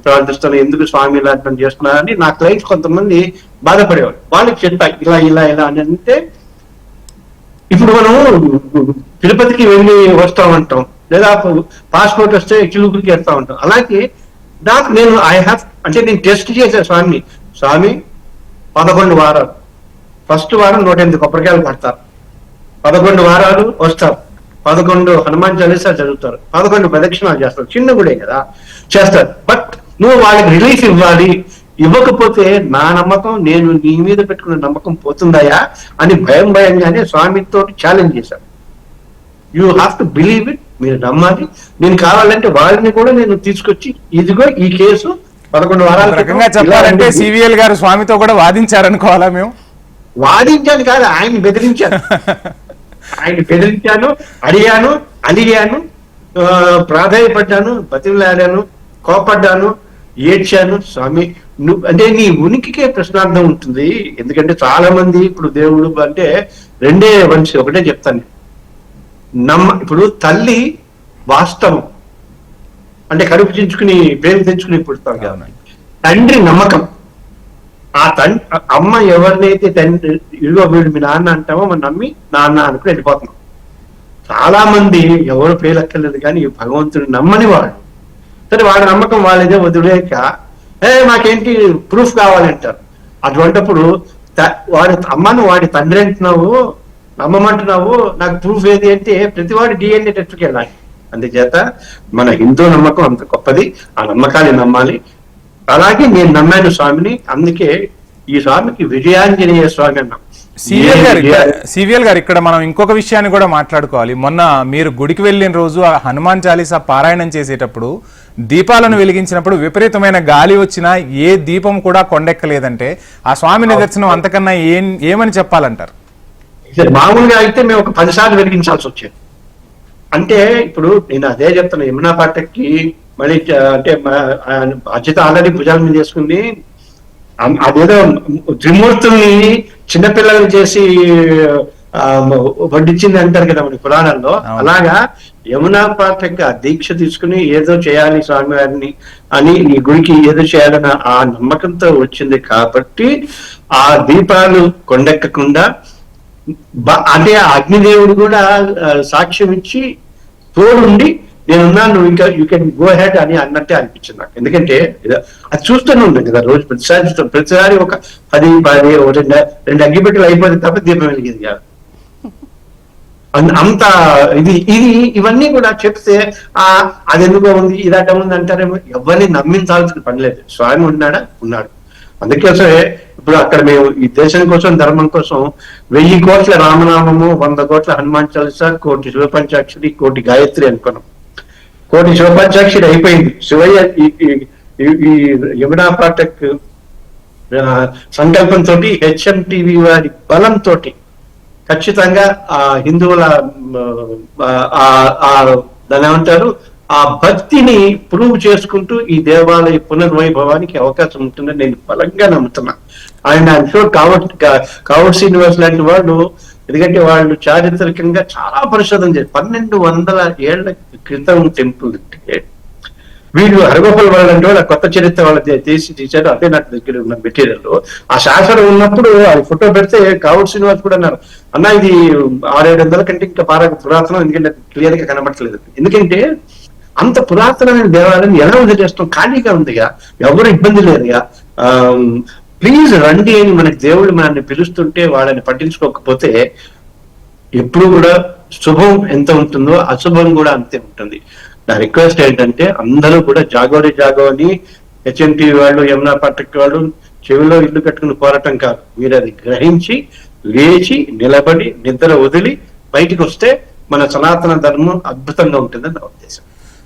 ప్రార్థిస్తాను, ఎందుకు స్వామి ఇలా చేస్తున్నారని నా క్లయింట్స్ కొంతమంది బాధపడేవాడు. వాళ్ళకి చెప్పా ఇలా అని అంటే, ఇప్పుడు మనం తిరుపతికి వెళ్ళి వస్తామంటాం, లేదా పాస్పోర్ట్ వస్తే చిలుకులకి వెళ్తా ఉంటాం. అలాగే నాకు నేను నేను టెస్ట్ చేసే స్వామి 11 వారాలు, ఫస్ట్ వారం 108 కొబ్బరికాయలు పడతారు, 11 వారాలు వస్తారు, 11 హనుమాన్ చాలీసా చదువుతారు, 11 ప్రదక్షిణాలు చేస్తారు. చిన్న గుడే కదా చేస్తారు. బట్ నువ్వు వాళ్ళకి రిలీఫ్ ఇవ్వాలి, ఇవ్వకపోతే నా నమ్మకం, నేను నీ మీద పెట్టుకున్న నమ్మకం పోతుందయా అని భయంగానే స్వామితో ఛాలెంజ్ చేశాను. You have to believe it, మీరు నమ్మాలి. నేను కావాలంటే వాళ్ళని కూడా నేను తీసుకొచ్చి, ఇదిగో ఈ కేసు 11 వారాల రకంగా చెప్పాలంటే సివిఎల్ గారు స్వామితో కూడా వాదించారనుకోవాలా? మేము వాదించాను కాదు, ఆయన బెదిరించాను. అడిగాను, ప్రాధాయపడ్డాను, బతిమలాడాను, కోపడ్డాను, ఏడ్చాను. స్వామి నువ్వు అంటే నీ ఉనికికే ప్రశ్నార్థం ఉంటుంది. ఎందుకంటే చాలా మంది ఇప్పుడు దేవుడు అంటే రెండే మనిషి, ఒకటే చెప్తాను, ఇప్పుడు తల్లి వాస్తవం అంటే కడుపు తెంచుకుని ప్రేమ తెంచుకుని పుడతాం కదా, తండ్రి నమ్మకం. ఆ అమ్మ ఎవరినైతే తండ్రి ఇదిగో వీడు మీ నాన్న అంటామో మనం నమ్మి నాన్న అనుకుని వెళ్ళిపోతున్నాం. చాలా మంది ఎవరు పేలక్కర్లేదు కానీ భగవంతుని నమ్మని వాడు, సరే వాడి నమ్మకం వాళ్ళదే వదిలేక మాకేంటి ప్రూఫ్ కావాలంటారు. అటువంటిప్పుడు వాడి అమ్మను వాడి తండ్రి అంటున్నావు, నమ్మమంటున్నావు, నాకు ప్రూఫ్ ఏది అంటే ప్రతివాడి DNA టెస్ట్కి వెళ్ళాలి. అందుచేత మన హిందూ నమ్మకం అంత గొప్పది, ఆ నమ్మకాన్ని నమ్మాలి. అలాగే నేను నమ్మాను స్వామిని, అందుకే ఈ స్వామికి విజయాంజనేయ స్వామి అన్నాం. సివిఎల్ గారు, ఇక్కడ మనం ఇంకొక విషయాన్ని కూడా మాట్లాడుకోవాలి. మొన్న మీరు గుడికి వెళ్ళిన రోజు ఆ హనుమాన్ చాలీసా పారాయణం చేసేటప్పుడు దీపాలను వెలిగించినప్పుడు విపరీతమైన గాలి వచ్చినా ఏ దీపం కూడా కొండెక్కలేదంటే ఆ స్వామి నిదర్శనం అంతకన్నా ఏమని చెప్పాలంటారు? మామూలుగా అయితే మేము ఒక 10 సార్లు వెలిగించాల్సి వచ్చేది. అంటే ఇప్పుడు నేను అదే చెప్తాను, యమునా పాఠక్కి మళ్ళీ అంటే బాధ్యత ఆల్రెడీ భుజాల మీద చేసుకుంది. అదేదో త్రిమూర్తుల్ని చిన్నపిల్లలు చేసి వడ్డించింది అంటారు కదా మన పురాణాల్లో, అలాగా యమునా పాఠక్ ఆ దీక్ష తీసుకుని ఏదో చేయాలి స్వామివారిని అని ఈ గుడికి ఏదో చేయాలని ఆ నమ్మకంతో వచ్చింది కాబట్టి ఆ దీపాలు కొండెక్కకుండా అంటే అగ్నిదేవుడు కూడా సాక్ష్యం ఇచ్చి తోడుండి నేనున్నాను, ఇంకా యూ కెన్ గో హెడ్ అని అన్నట్టే అనిపించింది నాకు. ఎందుకంటే అది చూస్తూనే ఉంటాం కదా రోజు, ప్రతిసారి ఒక 10 2 అగ్గిపెట్టెలు అయిపోతే తప్ప దీపం వెలిగింది కాదు. అంత ఇవన్నీ కూడా చెప్తే అది ఎందుకో ఉంది ఇదట ఉంది అంటారేమో. ఎవరిని నమ్మించాల్సిన పని లేదు. స్వామి ఉన్నాడా? ఉన్నాడు. అందుకోసమే ఇప్పుడు అక్కడ మేము ఈ దేశం కోసం ధర్మం కోసం 1000 కోట్ల రామనామము, 100 కోట్ల హనుమాన్ చాలీసా, 1 కోటి శివపంచాక్షరి, 1 కోటి గాయత్రి అనుకున్నాం. 1 కోటి శివపంచాక్షరి అయిపోయింది. శివయ్య ఈ యమునా పాఠక్ సంకల్పంతో, హెచ్ఎంటీవీ వారి బలంతో ఖచ్చితంగా ఆ హిందువుల దాని ఏమంటారు ఆ భక్తిని ప్రూవ్ చేసుకుంటూ ఈ దేవాలయ పునర్వైభవానికి అవకాశం ఉంటుందని నేను బలంగా నమ్ముతున్నా. ఆయన షూర్ కావట్ శ్రీనివాస్ లాంటి వాళ్ళు, ఎందుకంటే వాళ్ళు చారిత్రకంగా చాలా పరిశోధన చేశారు. 1200 ఏళ్ల క్రితం టెంపుల్ అంటే వీళ్ళు హరగోపాల్ వాళ్ళు అంటే వాళ్ళ కొత్త చరిత్ర వాళ్ళు తీశారు. అదే నాకు దగ్గర ఉన్న మెటీరియల్. ఆ శాసనం ఉన్నప్పుడు అది ఫోటో పెడితే కావట్ శ్రీనివాస్ కూడా అన్నారు, అన్న ఇది 600-700 కంటే ఇంకా బాగా పురాతనం, ఎందుకంటే క్లియర్ గా కనబడట్లేదు. ఎందుకంటే అంత పురాతనమైన దేవాలయం ఎలా వదిలేస్తాం? ఖాళీగా ఉందిగా, ఎవరు ఇబ్బంది లేదుగా. ప్లీజ్ రండి అని మనకి దేవుడు మనల్ని పిలుస్తుంటే వాళ్ళని పట్టించుకోకపోతే ఎప్పుడు కూడా శుభం ఎంత ఉంటుందో అశుభం కూడా అంతే ఉంటుంది. నా రిక్వెస్ట్ ఏంటంటే అందరూ కూడా జాగోరే జాగో అని హెచ్ఎంటీవీ వాళ్ళు, యమునా పాఠక్ వాళ్ళు చెవిలో ఇల్లు కట్టుకుని పోరాటం కాదు. మీరు అది గ్రహించి లేచి నిలబడి నిద్ర వదిలి బయటికి వస్తే మన సనాతన ధర్మం అద్భుతంగా ఉంటుందని నా ఉద్దేశం.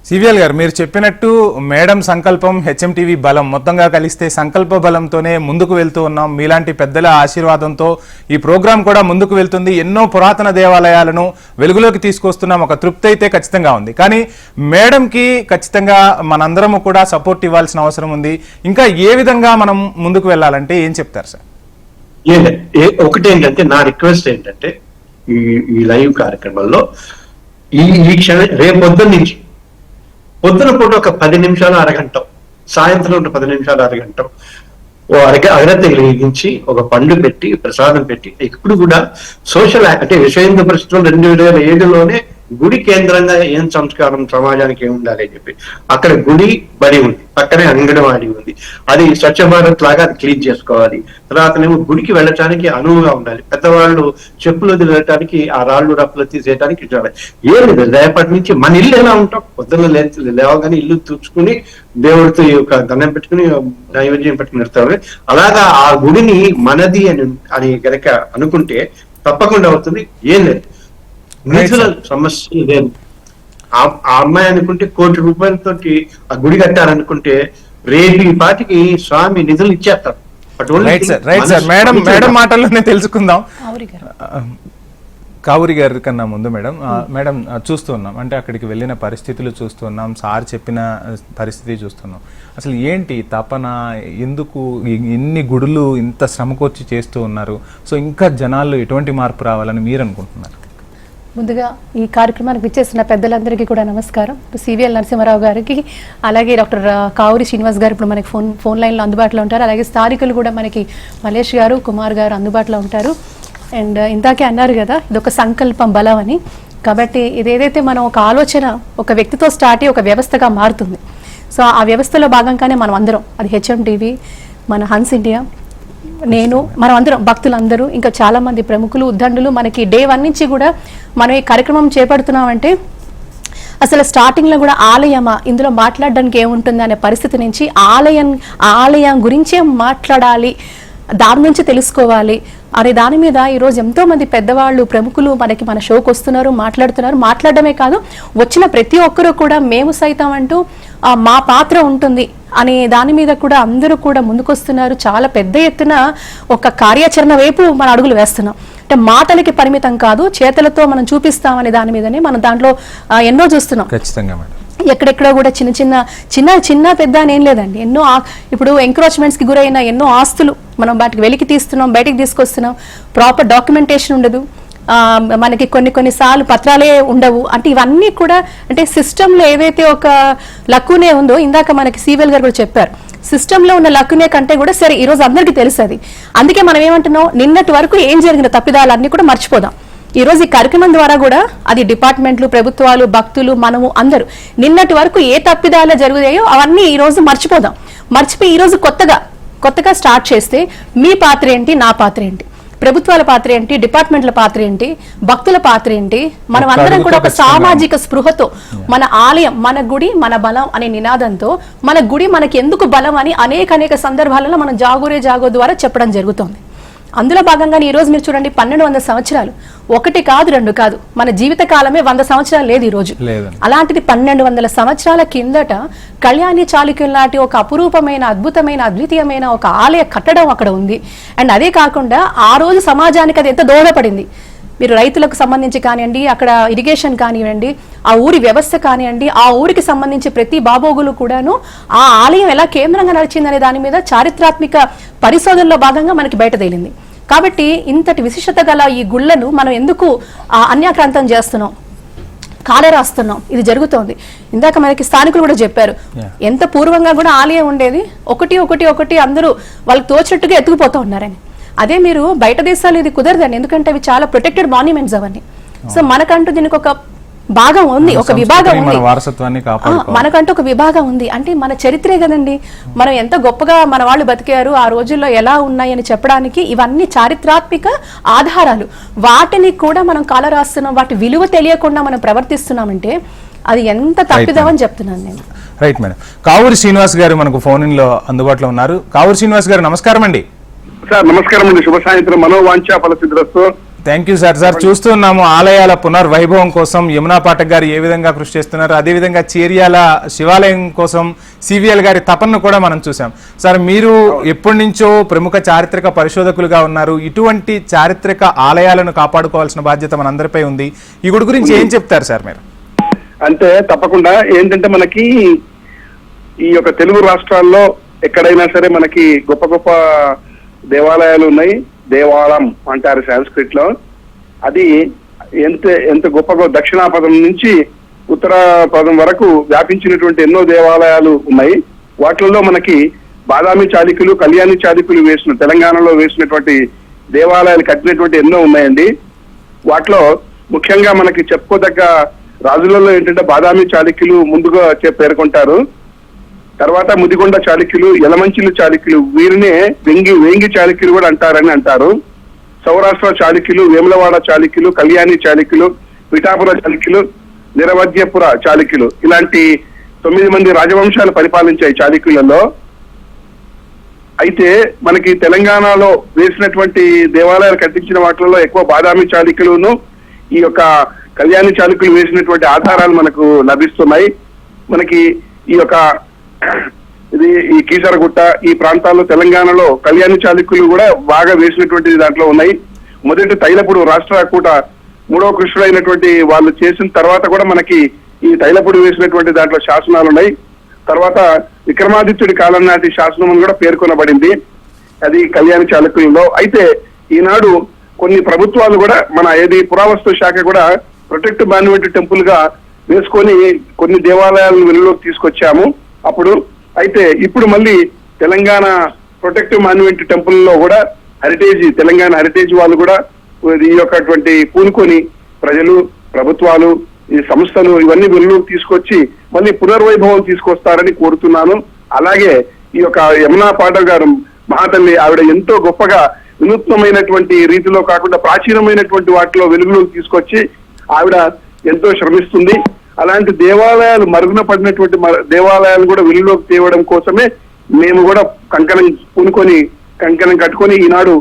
సివిఎల్ గారు, మీరు చెప్పినట్టు మేడం సంకల్పం, హెచ్ఎంటీవీ బలం మొత్తంగా కలిస్తే సంకల్ప బలంతోనే ముందుకు వెళ్తూ ఉన్నాం. మీలాంటి పెద్దల ఆశీర్వాదంతో ఈ ప్రోగ్రాం కూడా ముందుకు వెళ్తుంది. ఎన్నో పురాతన దేవాలయాలను వెలుగులోకి తీసుకొస్తున్నాం. ఒక తృప్తి అయితే ఖచ్చితంగా ఉంది. కానీ మేడంకి ఖచ్చితంగా మనందరము కూడా సపోర్ట్ ఇవ్వాల్సిన అవసరం ఉంది. ఇంకా ఏ విధంగా మనం ముందుకు వెళ్ళాలంటే ఏం చెప్తారు సార్? ఒకటేంటంటే నా రిక్వెస్ట్ ఏంటంటే ఈ లైవ్ కార్యక్రమంలో ఈ క్షణం రేపు పొద్దున పూట ఒక 10 నిమిషాలు అరగంట, సాయంత్రం ఒక 10 నిమిషాలు అరగంట అగరత్తి వెలిగించి ఒక పండు పెట్టి ప్రసాదం పెట్టి, ఎప్పుడు కూడా సోషల్ అంటే విశ్వ హిందూ పరిషత్తులో 2007లోనే గుడి కేంద్రంగా ఏం సంస్కారం సమాజానికి ఏం ఉండాలి అని చెప్పి అక్కడ గుడి బడి ఉంది, పక్కనే అంగన్వాడీ ఉంది. అది స్వచ్ఛ భారత్ లాగా అది క్లీన్ చేసుకోవాలి. తర్వాతనేమో గుడికి వెళ్ళటానికి అనువుగా ఉండాలి. పెద్దవాళ్ళు చెప్పులు వదిలేయడానికి ఆ రాళ్ళు రప్పులు తీసేయడానికి చూడాలి. ఏం లేదు, రేపటి నుంచి మన ఇల్లు ఎలా ఉంటాం, పొద్దున్న లేవగానే ఇల్లు తుడుచుకుని దేవుడితో ఒక దండం పెట్టుకుని నైవేద్యం పెట్టుకుని వెళ్తారు. అలాగా ఆ గుడిని మనది అని గనక అనుకుంటే తప్పకుండా అవుతుంది. ఏం లేదు, నిధుల సమస్య లేదు. ఆ అమ్మాయి అనుకుంటే 1 కోటి రూపాయలతోటి ఆ గుడి కట్టాలనుకుంటే రేపు ఈ పాటికి స్వామి నిధులు ఇచ్చేస్తారు. మేడం మాటల్లోనే తెలుసుకుందాం. కావూరి గారి కన్నా ముందు మేడం చూస్తూ ఉన్నాం, అంటే అక్కడికి వెళ్ళిన పరిస్థితులు చూస్తున్నాం, సార్ చెప్పిన పరిస్థితి చూస్తున్నాం. అసలు ఏంటి తపన, ఎందుకు ఇన్ని గుడులు ఇంత శ్రమకొచ్చి చేస్తూ ఉన్నారు? సో ఇంకా జనాల్లో ఎటువంటి మార్పు రావాలని మీరు అనుకుంటున్నారు? ముందుగా ఈ కార్యక్రమానికి విచ్చేస్తున్న పెద్దలందరికీ కూడా నమస్కారం. సివిఎల్ నరసింహారావు గారికి, అలాగే డాక్టర్ కావూరి శ్రీనివాస్ గారు ఇప్పుడు మనకి ఫోన్ లైన్లో అందుబాటులో ఉంటారు. అలాగే స్థానికులు కూడా మనకి మలేష్ గారు, కుమార్ గారు అందుబాటులో ఉంటారు. అండ్ ఇందాకే అన్నారు కదా, ఇదొక సంకల్పం బలం అని. కాబట్టి ఇదేదైతే మనం ఒక ఆలోచన ఒక వ్యక్తితో స్టార్ట్ అయ్యి ఒక వ్యవస్థగా మారుతుంది. సో ఆ వ్యవస్థలో భాగంగానే మనం అందరం, అది హెచ్ఎంటీవీ, మన హన్స్ ఇండియా, నేను, మనం అందరం భక్తులందరూ, ఇంకా చాలా మంది ప్రముఖులు, ఉద్దండులు మనకి డే 1 నుంచి కూడా మనం ఈ కార్యక్రమం చేపడుతున్నామంటే అసలు స్టార్టింగ్లో కూడా ఆలయమా, ఇందులో మాట్లాడడానికి ఏముంటుంది అనే పరిస్థితి నుంచి ఆలయం గురించే మాట్లాడాలి, దాని నుంచి తెలుసుకోవాలి అనే దాని మీద ఈరోజు ఎంతో మంది పెద్దవాళ్ళు, ప్రముఖులు మనకి మన షోకి వస్తున్నారు, మాట్లాడడమే కాదు, వచ్చిన ప్రతి ఒక్కరూ కూడా మేము సైతం అంటూ మా పాత్ర ఉంటుంది అనే దాని మీద కూడా అందరూ కూడా ముందుకొస్తున్నారు. చాలా పెద్ద ఎత్తున ఒక కార్యాచరణ వైపు మన అడుగులు వేస్తున్నాం. అంటే మాటలకి పరిమితం కాదు, చేతలతో మనం చూపిస్తామనే దాని మీదనే మనం దాంట్లో ఎన్నో చూస్తున్నాం. ఖచ్చితంగా మేడం. ఎక్కడెక్కడో కూడా చిన్న పెద్ద అని ఏం లేదండి. ఎన్నో ఇప్పుడు ఎంక్రోచ్మెంట్స్కి గురైన ఎన్నో ఆస్తులు మనం వాటికి వెలికి తీస్తున్నాం, బయటికి తీసుకొస్తున్నాం. ప్రాపర్ డాక్యుమెంటేషన్ ఉండదు, మనకి కొన్నిసార్లు పత్రాలే ఉండవు. అంటే ఇవన్నీ కూడా అంటే సిస్టంలో ఏదైతే ఒక లక్కునే ఉందో, ఇందాక మనకి సివిఎల్ గారు కూడా చెప్పారు, సిస్టంలో ఉన్న లక్కునే కంటే కూడా సరే ఈరోజు అందరికీ తెలుసు అది. అందుకే మనం ఏమంటున్నాం, నిన్నటి వరకు ఏం జరిగిన తప్పిదాలన్నీ కూడా మర్చిపోదాం. ఈ రోజు ఈ కార్యక్రమం ద్వారా కూడా అది డిపార్ట్మెంట్లు, ప్రభుత్వాలు, భక్తులు, మనము అందరూ నిన్నటి వరకు ఏ తప్పిదాలు జరుగుతాయో అవన్నీ ఈ రోజు మర్చిపోదాం. మర్చిపోయి ఈ రోజు కొత్తగా స్టార్ట్ చేస్తే మీ పాత్ర ఏంటి, నా పాత్ర ఏంటి, ప్రభుత్వాల పాత్ర ఏంటి, డిపార్ట్మెంట్ల పాత్ర ఏంటి, భక్తుల పాత్ర ఏంటి, మనం అందరం కూడా ఒక సామాజిక స్పృహతో మన ఆలయం మన గుడి మన బలం అనే నినాదంతో మన గుడి మనకి ఎందుకు బలం అని అనేక సందర్భాలలో మనం జాగోరే జాగో ద్వారా చెప్పడం జరుగుతుంది. అందులో భాగంగానే ఈ రోజు మీరు చూడండి 1200 సంవత్సరాలు, 1 కాదు 2 కాదు, మన జీవిత కాలమే 100 సంవత్సరాలు లేదు ఈ రోజు. అలాంటిది 1200 సంవత్సరాల కిందట కళ్యాణి చాళుక్యుల లాంటి ఒక అపురూపమైన అద్భుతమైన అద్వితీయమైన ఒక ఆలయ కట్టడం అక్కడ ఉంది. అండ్ అదే కాకుండా ఆ రోజు సమాజానికి అది ఎంత దోహదపడింది. మీరు రైతులకు సంబంధించి కానివ్వండి, అక్కడ ఇరిగేషన్ కానివ్వండి, ఆ ఊరి వ్యవస్థ కానివ్వండి, ఆ ఊరికి సంబంధించి ప్రతి బాబోగులు కూడాను ఆ ఆలయం ఎలా కేంద్రంగా నడిచిందనే దాని మీద చారిత్రాత్మక పరిశోధనలో భాగంగా మనకి బయట తేలింది. కాబట్టి ఇంతటి విశిష్టత గల ఈ గుళ్లను మనం ఎందుకు అన్యాక్రాంతం చేస్తున్నాం, కాలరాస్తున్నాం, ఇది జరుగుతోంది. ఇందాక మనకి స్థానికులు కూడా చెప్పారు, ఎంత పూర్వంగా కూడా ఆలయం ఉండేది, ఒకటి అందరూ వాళ్ళకి తోచినట్టుగా ఎత్తుకుపోతూ ఉన్నారని. అదే మీరు బయట దేశాలు ఇది కుదరదండి, ఎందుకంటే అవి చాలా ప్రొటెక్టెడ్ మాన్యుమెంట్స్ అవన్నీ. సో మనకంటూ దీనికి ఒక భాగం ఉంది, ఒక విభాగం ఉంది, మనకంటూ ఒక విభాగం ఉంది. అంటే మన చరిత్రే కదండి, మనం ఎంత గొప్పగా మన వాళ్ళు బతికారు, ఆ రోజుల్లో ఎలా ఉన్నాయని చెప్పడానికి ఇవన్నీ చారిత్రాత్మక ఆధారాలు. వాటిని కూడా మనం కాలరాస్తున్నాం, వాటి విలువ తెలియకుండా మనం ప్రవర్తిస్తున్నామంటే అది ఎంత తప్పిదమని చెప్తున్నాను నేను. Right madam. కావూరి శ్రీనివాస్ గారు మనకు ఫోన్ ఇన్ లో అందుబాటులో ఉన్నారు. కావూరి శ్రీనివాస్ గారు నమస్కారం అండి. సార్ నమస్కారం అండి, శుభ సాయంత్రం. మనోవాంఛా ఫలసిద్ధిరస్తు. Thank you sir. చూస్తున్నాము ఆలయాల పునర్వైభవం కోసం యమునా పాఠక్ గారు ఏ విధంగా కృషి చేస్తున్నారు, అదేవిధంగా చేర్యాల శివాలయం కోసం సివిఎల్ గారి తపనను కూడా మనం చూసాం. సార్ మీరు ఎప్పటి నుంచో ప్రముఖ చారిత్రక పరిశోధకులుగా ఉన్నారు. ఇటువంటి చారిత్రక ఆలయాలను కాపాడుకోవాల్సిన బాధ్యత మనందరిపై ఉంది. ఈ గుడి గురించి ఏం చెప్తారు సార్ మీరు? అంటే తప్పకుండా ఏంటంటే మనకి ఈ యొక్క తెలుగు రాష్ట్రాల్లో ఎక్కడైనా సరే మనకి గొప్ప గొప్ప దేవాలయాలు ఉన్నాయి. దేవాలయం అంటారు సాంస్క్రిట్ లో. అది ఎంత గొప్పగా దక్షిణాపదం నుంచి ఉత్తరాపదం వరకు వ్యాపించినటువంటి ఎన్నో దేవాలయాలు ఉన్నాయి. వాటిల్లో మనకి బాదామి చాళుక్యులు, కళ్యాణి చాళుక్యులు వేసిన తెలంగాణలో వేసినటువంటి దేవాలయాలు కట్టినటువంటి ఎన్నో ఉన్నాయండి. వాటిలో ముఖ్యంగా మనకి చెప్పుకోదగ్గ రాజులలో ఏంటంటే బాదామి చాళుక్యులు ముందుగా పేర్కొంటారు. తర్వాత ముదిగొండ చాళుక్యులు, యలమంచిలి చాళుక్యులు, వీరినే వేంగి చాళుక్యులు కూడా అంటారు. సౌరాష్ట్ర చాళుక్యులు, వేములవాడ చాళుక్యులు, కళ్యాణి చాళుక్యులు, పిఠాపుర చాళుక్యులు, నిరవధ్యపుర చాళుక్యులు, ఇలాంటి 9 మంది రాజవంశాలు పరిపాలించాయి చాళుక్యులలో. అయితే మనకి తెలంగాణలో వేసినటువంటి దేవాలయాలు కట్టించిన వాటిలో ఎక్కువ బాదామి చాళుక్యులను ఈ యొక్క కళ్యాణి చాళుక్యులు వేసినటువంటి ఆధారాలు మనకు లభిస్తున్నాయి. మనకి ఈ యొక్క ఈ కీసరగుట్ట ఈ ప్రాంతాల్లో తెలంగాణలో కళ్యాణి చాళుక్యులు కూడా బాగా వేసినటువంటి దాంట్లో ఉన్నాయి. మొదటి తైలపుడు రాష్ట్రకూట 3వ కృష్ణుడు అయినటువంటి వాళ్ళు చేసిన తర్వాత కూడా మనకి ఈ తైలపుడు వేసినటువంటి దాంట్లో శాసనాలు ఉన్నాయి. తర్వాత విక్రమాదిత్యుడి కాలం నాటి శాసనం కూడా పేర్కొనబడింది, అది కళ్యాణి చాళుక్యులలో. అయితే ఈనాడు కొన్ని ప్రభుత్వాలు కూడా పురావస్తు శాఖ కూడా ప్రొటెక్ట్ మాన్యుమెంట్ టెంపుల్ గా వేసుకొని కొన్ని దేవాలయాలను వెలుగులోకి తీసుకొచ్చాము అప్పుడు. అయితే ఇప్పుడు మళ్ళీ తెలంగాణ ప్రొటెక్టివ్ మాన్యుమెంట్ టెంపుల్ లో కూడా తెలంగాణ హెరిటేజ్ వాళ్ళు కూడా ఈ యొక్కటువంటి పూనుకొని ప్రజలు, ప్రభుత్వాలు, ఈ సంస్థలు ఇవన్నీ వెలుగులోకి తీసుకొచ్చి మళ్ళీ పునర్వైభవం తీసుకొస్తారని కోరుతున్నాను. అలాగే ఈ యొక్క యమునా పాఠక్ గారు మహాతల్లి, ఆవిడ ఎంతో గొప్పగా వినూత్నమైనటువంటి రీతిలో కాకుండా ప్రాచీనమైనటువంటి వాటిలో వెలుగులోకి తీసుకొచ్చి ఆవిడ ఎంతో శ్రమిస్తుంది. అలాంటి దేవాలయాలు మరుగున పడినటువంటి దేవాలయాలు కూడా వెలుగులోకి తేవడం కోసమే మేము కూడా కంకణం కట్టుకొని ఈనాడు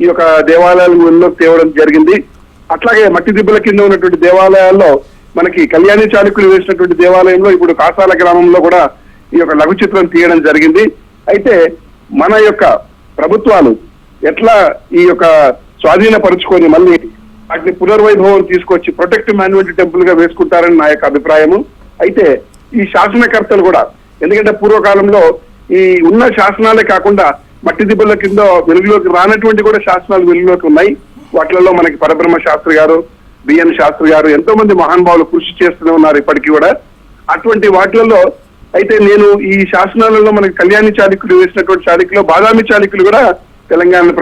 ఈ యొక్క దేవాలయాలను వెలుగులోకి తేవడం జరిగింది. అట్లాగే మట్టి దిబ్బల కింద ఉన్నటువంటి దేవాలయాల్లో మనకి కళ్యాణి చాళుక్యులు వేసినటువంటి దేవాలయంలో ఇప్పుడు కాసాల గ్రామంలో కూడా ఈ యొక్క లఘు చిత్రం తీయడం జరిగింది. అయితే మన యొక్క ప్రభుత్వాలు ఎట్లా ఈ యొక్క స్వాధీనపరుచుకొని మళ్ళీ వాటిని పునర్వైభవం తీసుకొచ్చి ప్రొటెక్టివ్ మాన్యుమెంట్ టెంపుల్ గా వేసుకుంటారని నా యొక్క అభిప్రాయము. అయితే ఈ శాసనకర్తలు కూడా, ఎందుకంటే పూర్వకాలంలో ఈ ఉన్న శాసనాలే కాకుండా మట్టి దిబ్బల కింద వెలుగులోకి రానటువంటి కూడా శాసనాలు వెలుగులోకి ఉన్నాయి. వాటిలలో మనకి పరబ్రహ్మ శాస్త్రి గారు, బిఎన్ శాస్త్రి గారు, ఎంతో మంది మహానుభావులు కృషి చేస్తూనే ఉన్నారు ఇప్పటికీ కూడా. అటువంటి వాటిలలో అయితే నేను ఈ శాసనాలలో మనకి కళ్యాణి చాళుక్యులు వేసినటువంటి చాళుక్యులు, బాదామి చాళుక్యులు కూడా తెలంగాణను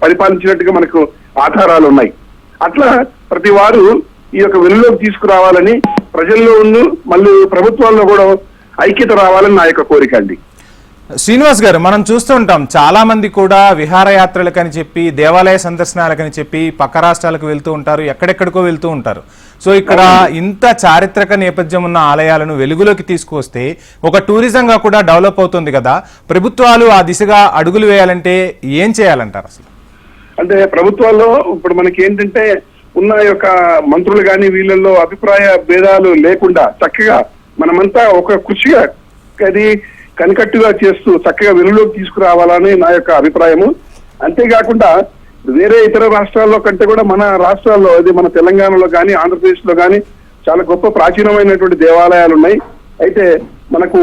పరిపాలించినట్టుగా మనకు ఆధారాలు ఉన్నాయి. అట్లా ప్రతి వారు ఈ యొక్క వెలుగులోకి తీసుకురావాలని, ప్రజల్లో ఉన్న మళ్ళీ ప్రభుత్వాల్లో కూడా ఐక్యత రావాలని నా యొక్క కోరిక అండి. శ్రీనివాస్ గారు, మనం చూస్తూ ఉంటాం చాలా మంది కూడా విహారయాత్రలకని చెప్పి, దేవాలయ సందర్శనాలకని చెప్పి పక్క రాష్ట్రాలకు వెళ్తూ ఉంటారు, ఎక్కడెక్కడికో వెళ్తూ ఉంటారు. సో ఇక్కడ ఇంత చారిత్రక నేపథ్యం ఉన్న ఆలయాలను వెలుగులోకి తీసుకొస్తే ఒక టూరిజంగా కూడా డెవలప్ అవుతుంది కదా. ప్రభుత్వాలు ఆ దిశగా అడుగులు వేయాలంటే ఏం చేయాలంటారు అసలు? అంటే ప్రభుత్వాల్లో ఇప్పుడు మనకి ఏంటంటే ఉన్న యొక్క మంత్రులు కానీ వీళ్ళల్లో అభిప్రాయ భేదాలు లేకుండా చక్కగా మనమంతా ఒక కృషిగా అది కనికట్టుగా చేస్తూ చక్కగా వెలుగులోకి తీసుకురావాలని నా యొక్క అభిప్రాయము. అంతేకాకుండా వేరే ఇతర రాష్ట్రాల్లో కంటే కూడా మన రాష్ట్రాల్లో, అది మన తెలంగాణలో కానీ ఆంధ్రప్రదేశ్ లో కానీ చాలా గొప్ప ప్రాచీనమైనటువంటి దేవాలయాలు ఉన్నాయి. అయితే మనకు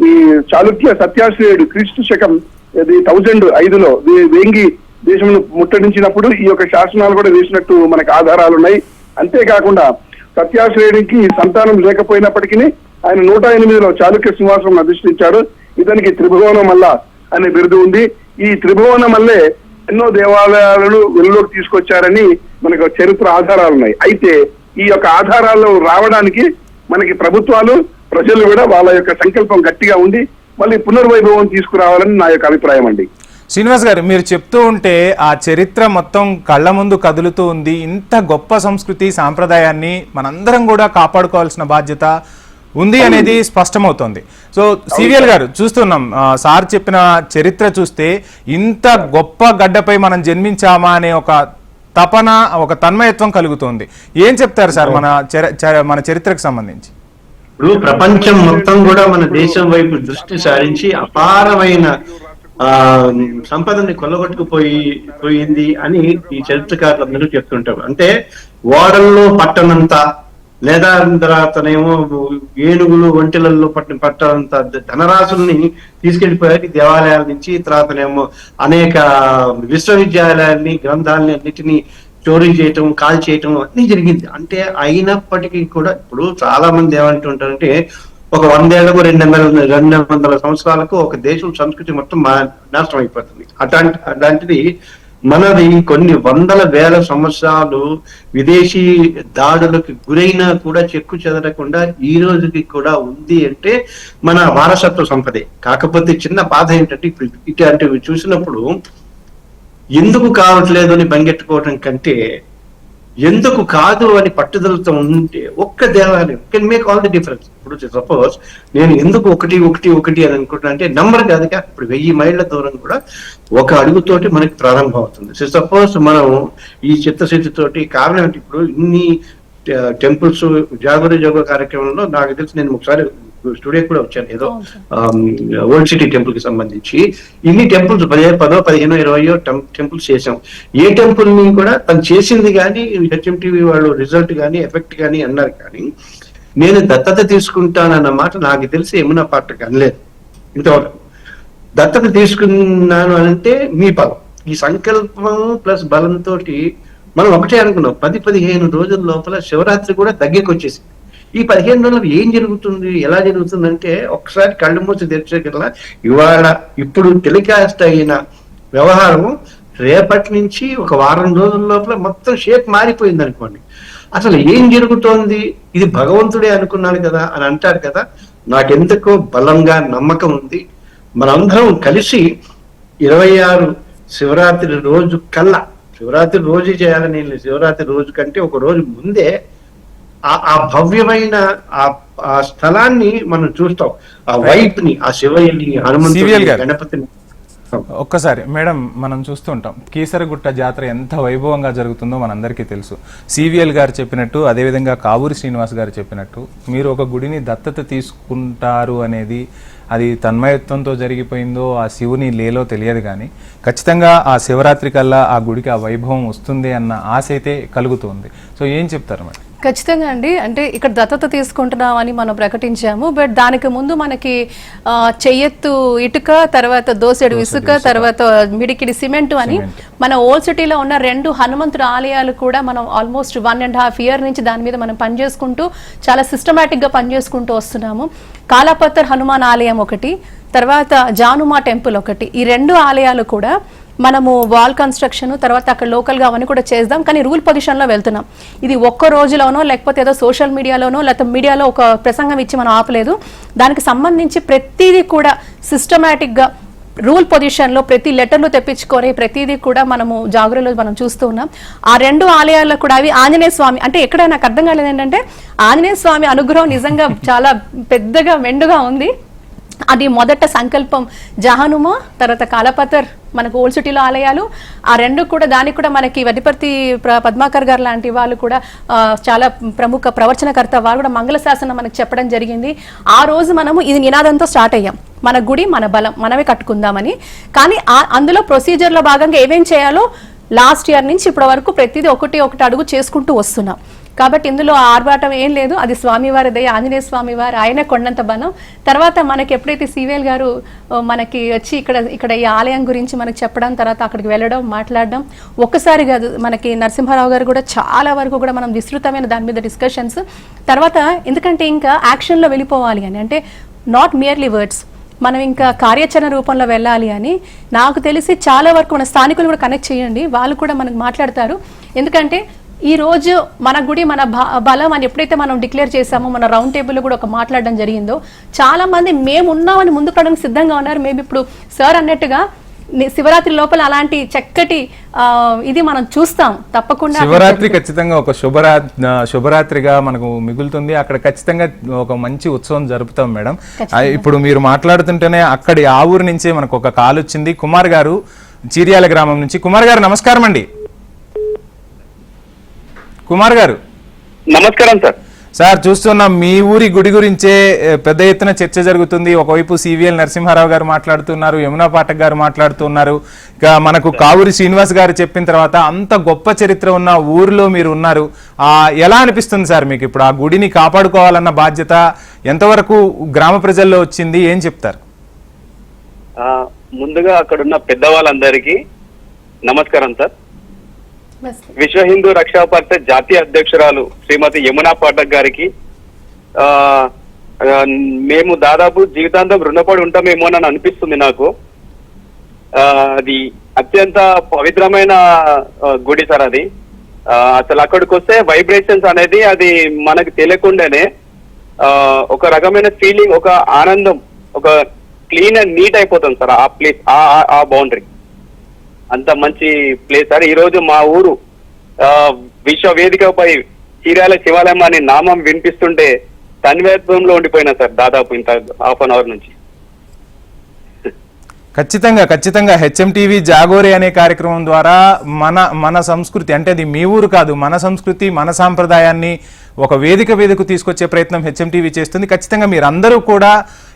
ఈ చాళుక్య సత్యాశ్రయుడు క్రీస్తు శకం 1005లో వేంగి దేశంలో ముట్టడించినప్పుడు ఈ యొక్క శాసనాలు కూడా వేసినట్టు మనకు ఆధారాలు ఉన్నాయి. అంతేకాకుండా సత్యాశ్రయుడికి సంతానం లేకపోయినప్పటికీ ఆయన 108లో చాళుక్య సింహాసనం అధిష్ఠించాడు. ఇతనికి త్రిభువన మల్ల అనే బిరుదు ఉంది. ఈ త్రిభువన మల్లే ఎన్నో దేవాలయాలను వెలుగులోకి తీసుకొచ్చారని మనకు చరిత్ర ఆధారాలు ఉన్నాయి. అయితే ఈ యొక్క ఆధారాలు రావడానికి మనకి ప్రభుత్వాలు, ప్రజలు కూడా వాళ్ళ యొక్క సంకల్పం గట్టిగా ఉండి మళ్ళీ పునర్వైభవం తీసుకురావాలని నా యొక్క అభిప్రాయం అండి. శ్రీనివాస్ గారు, మీరు చెప్తూ ఉంటే ఆ చరిత్ర మొత్తం కళ్ళ ముందు కదులుతూ ఉంది. ఇంత గొప్ప సంస్కృతి సాంప్రదాయాన్ని మనందరం కూడా కాపాడుకోవాల్సిన బాధ్యత ఉంది అనేది స్పష్టమవుతోంది. సో సివిఎల్ గారు, చూస్తున్నాం సార్ చెప్పిన చరిత్ర చూస్తే ఇంత గొప్ప గడ్డపై మనం జన్మించామా అనే ఒక తపన, ఒక తన్మయత్వం కలుగుతుంది. ఏం చెప్తారు సార్ మన చరిత్రకు సంబంధించి? ఇప్పుడు ప్రపంచం మొత్తం కూడా మన దేశం వైపు దృష్టి సారించి అపారమైన సంపదని కొల్లగొట్టుకుపోయింది అని ఈ చరిత్రకారులు అందరూ చెప్తుంటారు. అంటే ఓడల్లో పట్టనంత, లేదా తర్వాతనేమో ఏనుగులు ఒంటెలలో పట్టనంత ధనరాశుల్ని తీసుకెళ్లిపోయారు దేవాలయాల నుంచి. తర్వాతనేమో అనేక విశ్వవిద్యాలయాల్ని, గ్రంథాలని అన్నిటినీ చోరీ చేయటం, కాల్ చేయటం అన్ని జరిగింది. అంటే అయినప్పటికీ కూడా ఇప్పుడు చాలా మంది ఏమంటుంటారంటే ఒక 100 ఏళ్లకు 200 సంవత్సరాలకు ఒక దేశం సంస్కృతి మొత్తం నాశనం అయిపోతుంది. అలాంటిది మనది కొన్ని వందల వేల సంవత్సరాలు విదేశీ దాడులకు గురైనా కూడా చెక్కు చెదరకుండా ఈ రోజుకి కూడా ఉంది అంటే మన వారసత్వ సంపదే. కాకపోతే చిన్న బాధ ఏంటంటే ఇప్పుడు ఇటువంటివి చూసినప్పుడు ఎందుకు కావట్లేదు అని బంగెట్టుకోవటం కంటే ఎందుకు కాదు అని పట్టుదలతో ఉంటే ఒక్క దేవాలయం can make all the difference. ఇప్పుడు సపోజ్ నేను ఎందుకు ఒకటి అని అనుకుంటున్నా అంటే నంబర్ కాదుగా, ఇప్పుడు 1000 మైళ్ళ దూరం కూడా ఒక అడుగుతోటి మనకి ప్రారంభం అవుతుంది. సో సపోజ్ మనం ఈ చిత్తశుద్ధితోటి కారణం ఏంటి, ఇప్పుడు ఇన్ని టెంపుల్స్ జాగరణ యోగ కార్యక్రమంలో నాకు తెలిసి నేను ఒకసారి స్టూడియో కూడా వచ్చాను, ఏదో ఓల్డ్ సిటీ టెంపుల్ కి సంబంధించి ఇన్ని టెంపుల్స్ 10, 15, 20 టెంపుల్స్ చేసాం. ఏ టెంపుల్ ని కూడా తను చేసింది కానీ హెచ్ఎంటీవీ వాళ్ళు రిజల్ట్ కానీ ఎఫెక్ట్ కానీ అన్నారు, కానీ నేను దత్తత తీసుకుంటానన్న మాట నాకు తెలిసి యమునా పాటకు అనలేదు ఇంతవరకు. దత్తత తీసుకున్నాను అంటే మీ బలం, ఈ సంకల్పం ప్లస్ బలంతో మనం ఒకటే అనుకున్నాం. 10-15 రోజుల లోపల శివరాత్రి కూడా దగ్గరికి వచ్చేసింది. ఈ 15 రోజులు ఏం జరుగుతుంది, ఎలా జరుగుతుందంటే ఒకసారి కళ్ళు మూసి తెరిచేకల్లా ఇప్పుడు టెలికాస్ట్ అయిన వ్యవహారం రేపటి నుంచి ఒక వారం రోజుల లోపల మొత్తం షేప్ మారిపోయింది అనుకోండి. అసలు ఏం జరుగుతోంది, ఇది భగవంతుడే అనుకున్నాను కదా అని అంటారు కదా. నాకెందుకో బలంగా నమ్మకం ఉంది. మనందరం కలిసి 26 శివరాత్రి రోజు కల్లా, శివరాత్రి రోజు చేయాలని, శివరాత్రి రోజు కంటే ఒక రోజు ముందే ఆ భవ్యమైన ఆ స్థలాన్ని మనం చూస్తాం, ఆ వైపు ని, ఆ శివయ్యని, హనుమంతుని, గణపతిని. ఒక్కసారి మేడం, మనం చూస్తూ ఉంటాం కీసరగుట్ట జాతర ఎంత వైభవంగా జరుగుతుందో మనందరికీ తెలుసు. సివిఎల్ గారు చెప్పినట్టు, అదేవిధంగా కావూరి శ్రీనివాస్ గారు చెప్పినట్టు, మీరు ఒక గుడిని దత్తత తీసుకుంటారు అనేది అది తన్మయత్వంతో జరిగిపోయిందో ఆ శివుని లేలో తెలియదు, కానీ ఖచ్చితంగా ఆ శివరాత్రి కల్లా ఆ గుడికి ఆ వైభవం వస్తుంది అన్న ఆశ అయితే కలుగుతుంది. సో ఏం చెప్తారు మేడం? ఖచ్చితంగా అండి. అంటే ఇక్కడ దత్తత తీసుకుంటున్నామని మనం ప్రకటించాము, బట్ దానికి ముందు మనకి చెయ్యెత్తు ఇటుక, తర్వాత దోసెడు ఇసుక, తర్వాత మిడికిడి సిమెంటు అని మన ఓల్డ్ సిటీలో ఉన్న 2 హనుమంతుడు ఆలయాలు కూడా మనం ఆల్మోస్ట్ 1.5 year నుంచి దాని మీద మనం పనిచేసుకుంటూ చాలా సిస్టమేటిక్గా పనిచేసుకుంటూ వస్తున్నాము. కాలాపత్తర్ హనుమాన్ ఆలయం ఒకటి, తర్వాత జానుమా టెంపుల్ ఒకటి, ఈ 2 ఆలయాలు కూడా మనము వాల్ కన్స్ట్రక్షన్ తర్వాత అక్కడ లోకల్గా అవన్నీ కూడా చేద్దాం, కానీ రూల్ పొజిషన్లో వెళ్తున్నాం. ఇది ఒక్క రోజులోనో లేకపోతే ఏదో సోషల్ మీడియాలోనో లేకపోతే మీడియాలో ఒక ప్రసంగం ఇచ్చి మనం ఆపలేదు. దానికి సంబంధించి ప్రతిదీ కూడా సిస్టమేటిక్గా రూల్ పొజిషన్లో ప్రతి లెటర్లు తెప్పించుకొని ప్రతిదీ కూడా మనము జాగ్రత్తలో మనం చూస్తూ ఉన్నాం. ఆ 2 ఆలయాల్లో కూడా అవి ఆంజనేయ స్వామి అంటే ఎక్కడ నాకు అర్థం కాలేదు ఏంటంటే ఆంజనేయ స్వామి అనుగ్రహం నిజంగా చాలా పెద్దగా మెండుగా ఉంది. అది మొదట సంకల్పం జహనుమ, తర్వాత కాలపతర్ మనకు ఓల్డ్ సిటీలో ఆలయాలు. ఆ 2 కూడా దానికి కూడా మనకి వడ్డిపర్తి పద్మాకర్ గారు లాంటి వాళ్ళు కూడా చాలా ప్రముఖ ప్రవచనకర్త వారు కూడా మంగళ శాసనం మనకు చెప్పడం జరిగింది. ఆ రోజు మనము ఇది నినాదంతో స్టార్ట్ అయ్యాం, మన గుడి మన బలం మనమే కట్టుకుందామని. కానీ అందులో ప్రొసీజర్లో భాగంగా ఏమేం చేయాలో లాస్ట్ ఇయర్ నుంచి ఇప్పటి వరకు ప్రతిదీ ఒకటి అడుగు చేసుకుంటూ వస్తున్నాం. కాబట్టి ఇందులో ఆర్భాటం ఏం లేదు, అది స్వామివారి దయ, ఆంజనేయ స్వామి వారు ఆయన కొండంత బలం. తర్వాత మనకి ఎప్పుడైతే సివిఎల్ గారు మనకి వచ్చి ఇక్కడ ఈ ఆలయం గురించి మనకి చెప్పడం, తర్వాత అక్కడికి వెళ్ళడం మాట్లాడడం ఒక్కసారి కాదు, మనకి నరసింహారావు గారు కూడా చాలా వరకు కూడా మనం విస్తృతమైన దాని మీద డిస్కషన్స్. తర్వాత ఎందుకంటే ఇంకా యాక్షన్లో వెళ్ళిపోవాలి అని అంటే నాట్ మియర్లీ వర్డ్స్, మనం ఇంకా కార్యాచరణ రూపంలో వెళ్ళాలి అని నాకు తెలిసి చాలా వరకు మన స్థానికులు కూడా కనెక్ట్ చేయండి, వాళ్ళు కూడా మనకు మాట్లాడతారు. ఎందుకంటే ఈ రోజు మన గుడి మన బలం అని ఎప్పుడైతే మనం డిక్లేర్ చేసామో మన రౌండ్ టేబుల్లో కూడా ఒక మాట్లాడడం జరిగిందో చాలా మంది మేము ఉన్నామని ముందుకు రావడానికి సిద్ధంగా ఉన్నారు. మేబీ ఇప్పుడు సార్ అన్నట్టుగా శివరాత్రి లోపల అలాంటి చక్కటి ఇది మనం చూస్తాం తప్పకుండా. శివరాత్రి ఖచ్చితంగా ఒక శుభరాత్రిగా మనకు మిగులుతుంది. అక్కడ ఖచ్చితంగా ఒక మంచి ఉత్సవం జరుపుతాం మేడం. ఇప్పుడు మీరు మాట్లాడుతుంటేనే అక్కడి ఆ ఊరు నుంచే మనకు ఒక కాల్ వచ్చింది. కుమార్ గారు చీర్యాల గ్రామం నుంచి. కుమార్ గారు నమస్కారం అండి. కుమార్ గారు నమస్కారం సార్. సార్ చూస్తున్నాం మీ ఊరి గుడి గురించే పెద్ద ఎత్తున చర్చ జరుగుతుంది. ఒకవైపు సివిఎల్ నరసింహారావు గారు మాట్లాడుతున్నారు, యమునా పాఠక్ గారు మాట్లాడుతున్నారు, ఇక మనకు కావూరి శ్రీనివాస్ గారు చెప్పిన తర్వాత అంత గొప్ప చరిత్ర ఉన్న ఊరిలో మీరు ఉన్నారు. ఎలా అనిపిస్తుంది సార్ మీకు ఇప్పుడు ఆ గుడిని కాపాడుకోవాలన్న బాధ్యత ఎంతవరకు గ్రామ ప్రజల్లో వచ్చింది, ఏం చెప్తారు? ముందుగా అక్కడున్న పెద్దవాళ్ళందరికీ నమస్కారం సార్. విశ్వ హిందూ రక్షా పరిషత్ జాతీయ అధ్యక్షురాలు శ్రీమతి యమునా పాఠక్ గారికి మేము దాదాపు జీవితాంతం రుణపడి ఉంటామేమో అని అనిపిస్తుంది నాకు. అది అత్యంత పవిత్రమైన గుడి సార్. అది అసలు అక్కడికి వస్తే వైబ్రేషన్స్ అనేది అది మనకు తెలియకుండానే ఒక రకమైన ఫీలింగ్, ఒక ఆనందం, ఒక క్లీన్ అండ్ నీట్ అయిపోతుంది సార్ ఆ ప్లేస్, ఆ బౌండరీ. అంత మంచి ప్లేస్ సార్. ఈ రోజు మా ఊరు విశ్వ వేదికపై చీరాల శివాలయం అనే నామం వినిపిస్తుంటే తన్వేత్వంలో ఉండిపోయినా సార్ దాదాపు ఇంత హాఫ్ అన్ అవర్ నుంచి. ఖచ్చితంగా హెచ్ఎంటీవీ జాగోరే అనే కార్యక్రమం ద్వారా మన సంస్కృతి అంటే అది మీ ఊరు కాదు, మన సంస్కృతి మన సాంప్రదాయాన్ని ఒక వేదిక తీసుకొచ్చే ప్రయత్నం హెచ్ఎంటీవీ చేస్తుంది. ఖచ్చితంగా మీరందరూ కూడా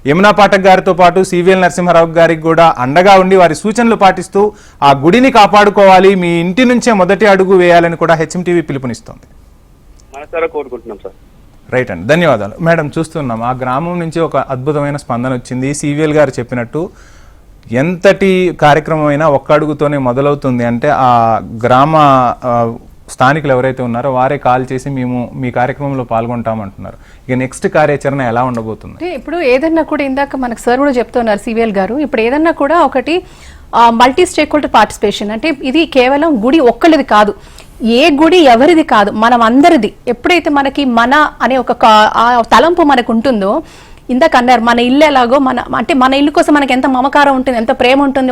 యమునా పాఠక్ గారితో పాటు సివిఎల్ నరసింహారావు గారికి కూడా అండగా ఉండి వారి సూచనలు పాటిస్తూ ఆ గుడిని కాపాడుకోవాలి, మీ ఇంటి నుంచే మొదటి అడుగు వేయాలని కూడా హెచ్ఎంటీవీ పిలుపునిస్తోంది. మనసారా కోరుకుంటున్నాం సార్. రైట్ అండి, ధన్యవాదాలు. మేడం చూస్తున్నాం ఆ గ్రామం నుంచి ఒక అద్భుతమైన స్పందన వచ్చింది. సివిఎల్ గారు చెప్పినట్టు ఎంతటి కార్యక్రమం అయినా ఒక్క అడుగుతోనే మొదలవుతుంది అంటే ఆ గ్రామ స్థానికులు ఎవరైతే ఉన్నారో వారే కాల్ చేసి మేము మీ కార్యక్రమంలో పాల్గొంటామంటున్నారు. ఇక నెక్స్ట్ కార్యాచరణ ఎలా ఉండబోతుంది? ఇప్పుడు ఏదన్నా కూడా ఇందాక మనకు సార్ కూడా చెప్తున్నారు సివిఎల్ గారు, ఇప్పుడు ఏదన్నా కూడా ఒకటి మల్టీ స్టేక్ హోల్డర్ పార్టిసిపేషన్ అంటే ఇది కేవలం గుడి ఒక్కరిది కాదు, ఏ గుడి ఎవరిది కాదు, మనం అందరిది. ఎప్పుడైతే మనకి మన అనే ఒక తలంపు మనకు ఉంటుందో, ఇందాక అన్నారు మన ఇల్లు ఎలాగో అంటే మన ఇల్లు కోసం మనకి ఎంత మమకారం ఉంటుంది, ఎంత ప్రేమ ఉంటుంది,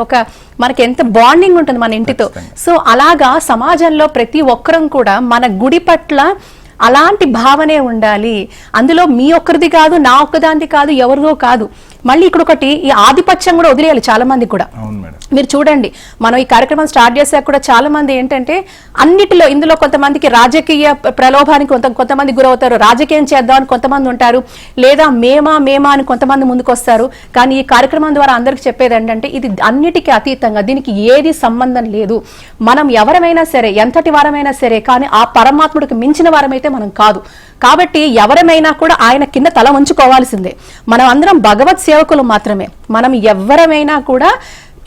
మనకి ఎంత బాండింగ్ ఉంటుంది మన ఇంటితో. సో అలాగా సమాజంలో ప్రతి ఒక్కరం కూడా మన గుడి పట్ల అలాంటి భావనే ఉండాలి. అందులో మీ ఒక్కరిది కాదు, నా ఒక్కదానిది కాదు, ఎవరిదో కాదు. మళ్ళీ ఇక్కడ ఒకటి ఈ ఆధిపత్యం కూడా వదిలేయాలి చాలా మంది కూడా. మీరు చూడండి మనం ఈ కార్యక్రమం స్టార్ట్ చేశాక కూడా చాలా మంది ఏంటంటే అన్నిటిలో ఇందులో కొంతమందికి రాజకీయ ప్రలోభానికి కొంతమంది గురవుతారు, రాజకీయం చేద్దామని కొంతమంది ఉంటారు, లేదా మేమా అని కొంతమంది ముందుకు వస్తారు. కానీ ఈ కార్యక్రమం ద్వారా అందరికి చెప్పేది ఏంటంటే ఇది అన్నిటికీ అతీతంగా, దీనికి ఏది సంబంధం లేదు. మనం ఎవరమైనా సరే, ఎంతటి వారమైనా సరే, కానీ ఆ పరమాత్ముడికి మించిన వారమైతే మనం కాదు. కాబట్టి ఎవరమైనా కూడా ఆయన కింద తల వంచుకోవాల్సిందే. మనం అందరం భగవత్ సేవకులు మాత్రమే. మనం ఎవరమైనా కూడా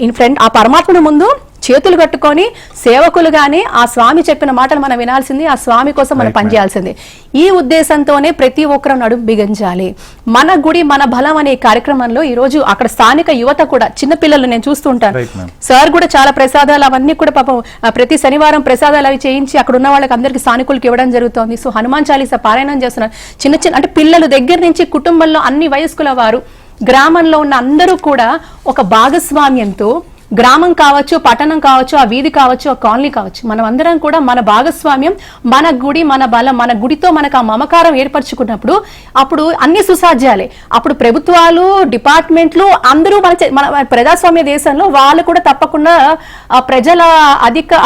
ఇన్ ఫ్రంట్ ఆ పరమాత్ముడి ముందు చేతులు కట్టుకొని సేవకులుగానే ఆ స్వామి చెప్పిన మాటలు మనం వినాల్సింది, ఆ స్వామి కోసం మనం పనిచేయాల్సింది. ఈ ఉద్దేశంతోనే ప్రతి ఒక్కరూ నడుము బిగించాలి. మన గుడి మన బలం అనే కార్యక్రమంలో ఈ రోజు అక్కడ స్థానిక యువత కూడా, చిన్నపిల్లలు నేను చూస్తుంటాను, సార్ కూడా చాలా ప్రసాదాలు అవన్నీ కూడా పాపం ప్రతి శనివారం ప్రసాదాలు అవి చేయించి అక్కడ ఉన్న వాళ్ళకి అందరికి స్థానికులకి ఇవ్వడం జరుగుతోంది. సో హనుమాన్ చాలీసా పారాయణం చేస్తున్నారు. చిన్న చిన్న అంటే పిల్లలు దగ్గర నుంచి కుటుంబంలో అన్ని వయస్కుల వారు, గ్రామంలో ఉన్న అందరూ కూడా ఒక భాగస్వామ్యంతో, గ్రామం కావచ్చు, పట్టణం కావచ్చు, ఆ వీధి కావచ్చు, ఆ కాలనీ కావచ్చు, మనం అందరం కూడా మన భాగస్వామ్యం, మన గుడి మన బలం, మన గుడితో మనకు ఆ మమకారం ఏర్పరచుకున్నప్పుడు అప్పుడు అన్ని సుసాధ్యాలే. అప్పుడు ప్రభుత్వాలు, డిపార్ట్మెంట్లు అందరూ మన ప్రజాస్వామ్య దేశంలో వాళ్ళు కూడా తప్పకుండా ఆ ప్రజల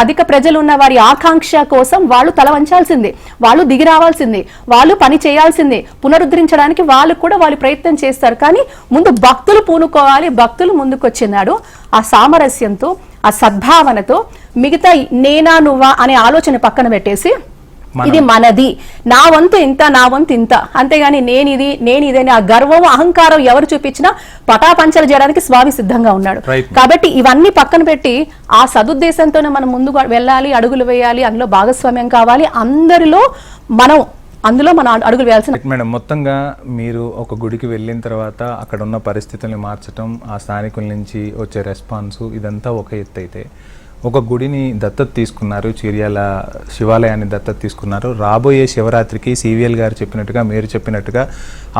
అధిక ప్రజలు ఉన్న వారి ఆకాంక్ష కోసం వాళ్ళు తల వంచాల్సిందే, వాళ్ళు దిగి రావాల్సిందే, వాళ్ళు పని చేయాల్సిందే, పునరుద్ధరించడానికి వాళ్ళు కూడా వాళ్ళు ప్రయత్నం చేస్తారు. కానీ ముందు భక్తులు పూనుకోవాలి. భక్తులు ముందుకు వచ్చినాడు ఆ సామరస్యంతో, ఆ సద్భావనతో, మిగతా నేనా నువ్వా అనే ఆలోచన పక్కన పెట్టేసి ఇది మనది, నా వంతు ఇంత, నా వంతు ఇంత, అంతేగాని నేనిది అని ఆ గర్వం అహంకారం ఎవరు చూపించినా పటాపంచలు చేయడానికి స్వామి సిద్ధంగా ఉన్నాడు. కాబట్టి ఇవన్నీ పక్కన పెట్టి ఆ సదుద్దేశంతోనే మనం ముందుకు వెళ్ళాలి, అడుగులు వేయాలి, అందులో భాగస్వామ్యం కావాలి, అందులో మనం అడుగులు వేయాల్సిన. మేడం, మొత్తంగా మీరు ఒక గుడికి వెళ్ళిన తర్వాత అక్కడ ఉన్న పరిస్థితుల్ని మార్చడం, ఆ స్థానికుల నుంచి వచ్చే రెస్పాన్సు, ఇదంతా ఒక ఎత్తు అయితే, ఒక గుడిని దత్తత తీసుకున్నారు, చీర్యాల శివాలయాన్ని దత్తత తీసుకున్నారు. రాబోయే శివరాత్రికి సివిఎల్ గారు చెప్పినట్టుగా, మీరు చెప్పినట్టుగా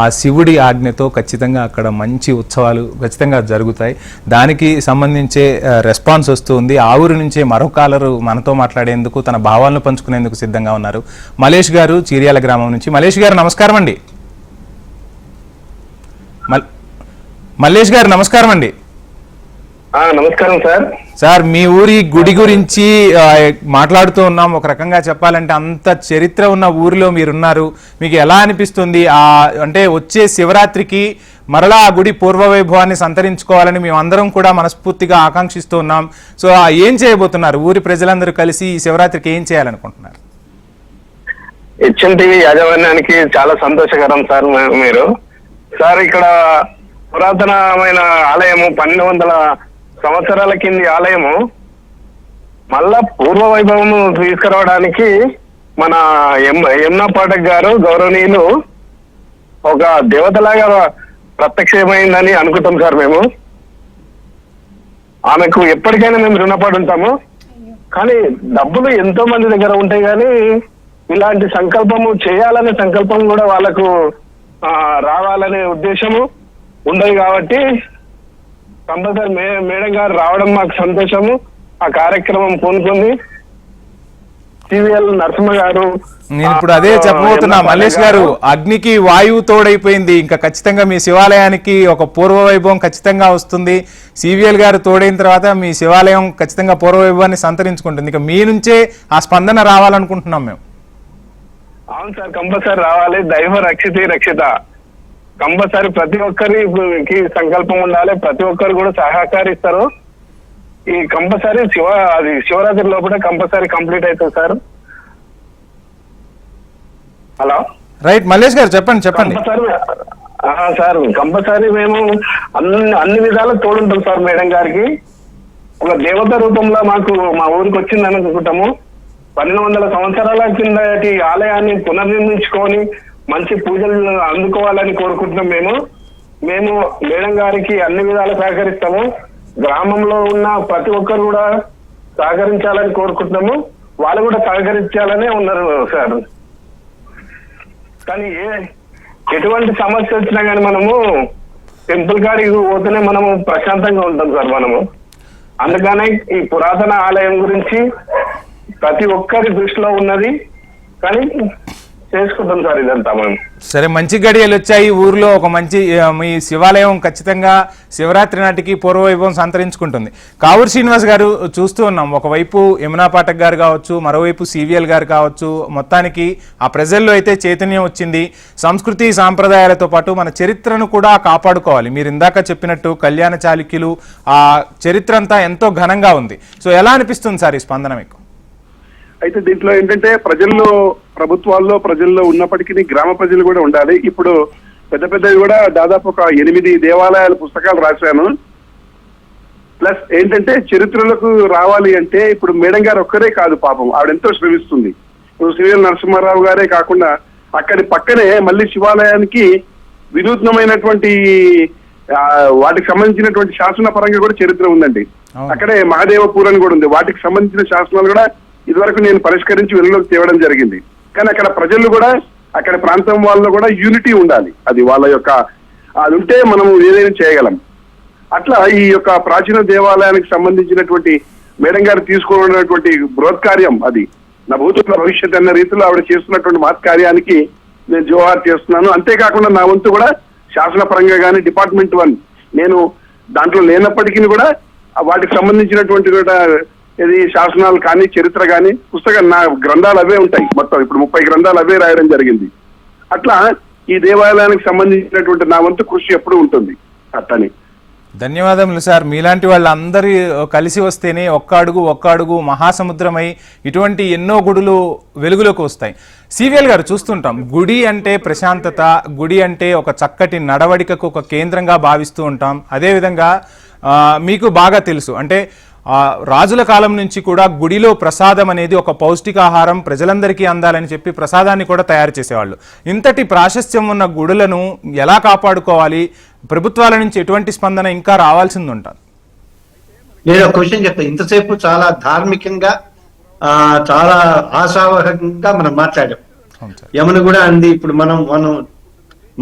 ఆ శివుడి ఆజ్ఞతో ఖచ్చితంగా అక్కడ మంచి ఉత్సవాలు ఖచ్చితంగా జరుగుతాయి. దానికి సంబంధించే రెస్పాన్స్ వస్తుంది. ఆ ఊరి నుంచే మరో కాలరు మనతో మాట్లాడేందుకు, తన భావాలను పంచుకునేందుకు సిద్ధంగా ఉన్నారు. మలేష్ గారు చీర్యాల గ్రామం నుంచి. మలేష్ గారు నమస్కారం అండి. మల్లేష్ గారు నమస్కారం అండి. నమస్కారం సార్. సార్, మీ ఊరి గుడి గురించి మాట్లాడుతూ ఉన్నాం. ఒక రకంగా చెప్పాలంటే అంత చరిత్ర ఉన్న ఊరిలో మీరున్నారు. మీకు ఎలా అనిపిస్తుంది? అంటే వచ్చే శివరాత్రికి మరలా ఆ గుడి పూర్వవైభవాన్ని సంతరించుకోవాలని మేమందరం కూడా మనస్ఫూర్తిగా ఆకాంక్షిస్తూ ఉన్నాం. సో ఏం చేయబోతున్నారు? ఊరి ప్రజలందరూ కలిసి ఈ శివరాత్రికి ఏం చేయాలనుకుంటున్నారు? హెచ్ఎన్ టీవీ యాజమాన్యానికి చాలా సంతోషకరం సార్. మీరు సార్ ఇక్కడ పురాతనమైన ఆలయము, 1200 సంవత్సరాల కింది ఆలయము మళ్ళా పూర్వ వైభవము తీసుకురావడానికి మన యమునా పాఠక్ గారు గౌరవనీయులు ఒక దేవతలాగా ప్రత్యక్షమైందని అనుకుంటాం సార్. మేము ఆమెకు ఎప్పటికైనా మేము రుణపడి ఉంటాము. కానీ డబ్బులు ఎంతో మంది దగ్గర ఉంటాయి, కానీ ఇలాంటి సంకల్పము చేయాలనే సంకల్పం కూడా వాళ్ళకు రావాలనే ఉద్దేశము ఉండదు. కాబట్టి కంపల్సరీ మేడం గారు రావడం మాకు సంతోషము. ఆ కార్యక్రమం పూనుకుంది. సివిఎల్ నరసింహ గారు. నేను ఇప్పుడు అదే చెప్పబోతున్నా మల్లేష్ గారు, అగ్నికి వాయువు తోడైపోయింది. ఇంకా ఖచ్చితంగా మీ శివాలయానికి ఒక పూర్వ వైభవం ఖచ్చితంగా వస్తుంది. సివిఎల్ గారు తోడైన తర్వాత మీ శివాలయం ఖచ్చితంగా పూర్వ వైభవాన్ని సంతరించుకుంటుంది. ఇంకా మీ నుంచే ఆ స్పందన రావాలనుకుంటున్నాం మేము. అవును సార్, కంపల్సరీ రావాలి. దైవ రక్షిత కంపల్సరీ ప్రతి ఒక్కరికి సంకల్పం ఉండాలి. ప్రతి ఒక్కరు కూడా సహకరిస్తారు. ఈ కంపల్సరీ శివరాత్రి లోపల కంపల్సరీ కంప్లీట్ అవుతుంది సార్. హలో, రైట్ మల్లేష్ గారు చెప్పండి. సార్ కంపల్సరీ మేము అన్ని విధాలు తోడుంటాం సార్. మేడం గారికి ఒక దేవత రూపంలో మా ఊరికి వచ్చిందని అనుకుంటాము. 1200 సంవత్సరాల కిందటి ఆలయాన్ని పునర్నిర్మించుకొని మంచి పూజలు అందుకోవాలని కోరుకుంటున్నాం. మేము మేడం గారికి అన్ని విధాలు సహకరిస్తాము. గ్రామంలో ఉన్న ప్రతి ఒక్కరు కూడా సహకరించాలని కోరుకుంటున్నాము. వాళ్ళు కూడా సహకరించాలనే ఉన్నారు సార్. కానీ ఎటువంటి సమస్య వచ్చినా కానీ మనము టెంపుల్ కాడికి పోతేనే మనము ప్రశాంతంగా ఉంటాం సార్. అందుకనే ఈ పురాతన ఆలయం గురించి ప్రతి ఒక్కరి దృష్టిలో ఉన్నది. కానీ చేసుకుంటాం సార్ ఇదంతా మేము. సరే, మంచి గడియలు వచ్చాయి. ఊర్లో ఒక మంచి మీ శివాలయం ఖచ్చితంగా శివరాత్రి నాటికి పూర్వవైభవం సంతరించుకుంటుంది. కావూరి శ్రీనివాస్ గారు చూస్తూ ఉన్నాం. ఒకవైపు యమునా పాఠక్ గారు కావచ్చు, మరోవైపు సివిఎల్ గారు కావచ్చు. మొత్తానికి ఆ ప్రజల్లో అయితే చైతన్యం వచ్చింది. సంస్కృతి సాంప్రదాయాలతో పాటు మన చరిత్రను కూడా కాపాడుకోవాలి. మీరు ఇందాక చెప్పినట్టు కళ్యాణ చాళుక్యులు, ఆ చరిత్ర అంతా ఎంతో ఘనంగా ఉంది. సో ఎలా అనిపిస్తుంది సార్ ఈ స్పందన మీకు? అయితే దీంట్లో ఏంటంటే ప్రభుత్వాల్లో ప్రజల్లో ఉన్నప్పటికీ గ్రామ ప్రజలు కూడా ఉండాలి. ఇప్పుడు పెద్దవి కూడా దాదాపు ఒక 8 దేవాలయాల పుస్తకాలు రాశాను. ప్లస్ ఏంటంటే చరిత్రలకు రావాలి అంటే ఇప్పుడు మేడం గారు ఒక్కరే కాదు పాపం, ఆవిడెంతో శ్రమిస్తుంది. ఇప్పుడు సివిఎల్ నరసింహారావు గారే కాకుండా అక్కడి పక్కనే మళ్ళీ శివాలయానికి వినూత్నమైనటువంటి వాటికి సంబంధించినటువంటి శాసన పరంగా కూడా చరిత్ర ఉందండి. అక్కడే మహాదేవపూర్ అని కూడా ఉంది. వాటికి సంబంధించిన శాసనాలు కూడా ఇదివరకు నేను పరిష్కరించి వెలుగులోకి తేవడం జరిగింది. కానీ అక్కడ ప్రజలు కూడా, అక్కడ ప్రాంతం వాళ్ళలో కూడా యూనిటీ ఉండాలి. అది వాళ్ళ యొక్క అది ఉంటే మనం ఏదైనా చేయగలం. అట్లా ఈ యొక్క ప్రాచీన దేవాలయానికి సంబంధించినటువంటి మేడం గారు తీసుకున్నటువంటి బృహత్ కార్యం, అది నా భూతుల భవిష్యత్ అన్న రీతిలో ఆవిడ చేస్తున్నటువంటి మహత్ కార్యానికి నేను జోహార్ చేస్తున్నాను. అంతేకాకుండా నా వంతు కూడా శాసన పరంగా కానీ డిపార్ట్మెంట్ 1 నేను దాంట్లో లేనప్పటికీ కూడా వాటికి సంబంధించినటువంటి కూడా ఇది శాసనాలు కానీ చరిత్ర కానీ పుస్తకం నా గ్రంథాలు అవే ఉంటాయి. మొత్తం ఇప్పుడు 30 గ్రంథాలు అవే రాయడం జరిగింది. అట్లా ఈ దేవాలయానికి సంబంధించినటువంటి నా వంతు కృషి ఎప్పుడు ఉంటుంది అట్లని. ధన్యవాదములు సార్. మీలాంటి వాళ్ళందరూ కలిసి వస్తేనే ఒక్క అడుగు మహాసముద్రమై ఇటువంటి ఎన్నో గుడులు వెలుగులోకి వస్తాయి. సివిఎల్ గారు చూస్తుంటాం, గుడి అంటే ప్రశాంతత, గుడి అంటే ఒక చక్కటి నడవడికకు ఒక కేంద్రంగా భావిస్తూ ఉంటాం. అదేవిధంగా మీకు బాగా తెలుసు, అంటే రాజుల కాలం నుంచి కూడా గుడిలో ప్రసాదం అనేది ఒక పౌష్టికాహారం ప్రజలందరికీ అందాలని చెప్పి ప్రసాదాన్ని కూడా తయారు చేసేవాళ్ళు. ఇంతటి ప్రాశస్త్యం ఉన్న గుడులను ఎలా కాపాడుకోవాలి? ప్రభుత్వాల నుంచి ఎటువంటి స్పందన ఇంకా రావాల్సింది ఉంటుంది? నేను ఒక క్వశ్చన్ చెప్తాను. ఇంతసేపు చాలా ధార్మికంగా చాలా ఆశావహంగా మనం మాట్లాడాం. యమున కూడా అంది. ఇప్పుడు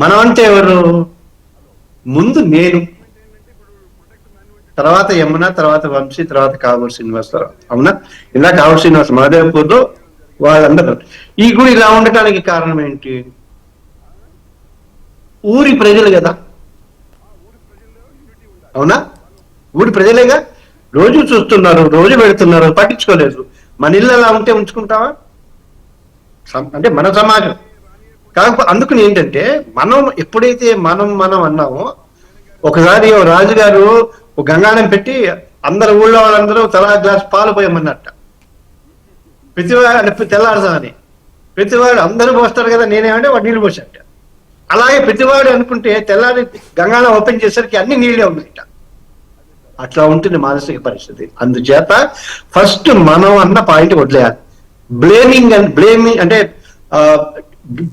మనం అంటే ఎవరు? ముందు నేను, తర్వాత యమున, తర్వాత వంశీ, తర్వాత కావూరు శ్రీనివాసరావు. అవునా? ఇలా కావూరు శ్రీనివాస మహాదేవపూర్ లో వాళ్ళందరూ. ఈ గుడి ఇలా ఉండటానికి కారణం ఏంటి? ఊరి ప్రజలు కదా. అవునా? ఊరి ప్రజలేగా. రోజు చూస్తున్నారు, రోజు పెడుతున్నారు, పట్టించుకోలేదు. మన ఇల్లు అలా ఉంటే ఉంచుకుంటావా? అంటే మన సమాజం కాకపోతే అందుకని ఏంటంటే మనం ఎప్పుడైతే మనం అన్నామో, ఒకసారి రాజుగారు గంగాళం పెట్టి అందరు ఊళ్ళో వాళ్ళందరూ తలా గ్లాస్ పాలు పోయమన్నట్ట. ప్రతివాడు తెల్లారుదామని ప్రతివాడు అందరూ పోస్తారు కదా, నేనేమంటే వాడు నీళ్ళు పోసాట. అలాగే ప్రతివాడు అనుకుంటే తెల్లారి గంగాళం ఓపెన్ చేసరికి అన్ని నీళ్ళే ఉన్నాయట. అట్లా ఉంటుంది మానసిక పరిస్థితి. అందుచేత ఫస్ట్ మనం అన్న పాయింట్ వదిలేయాలి. బ్లేమింగ్ అంటే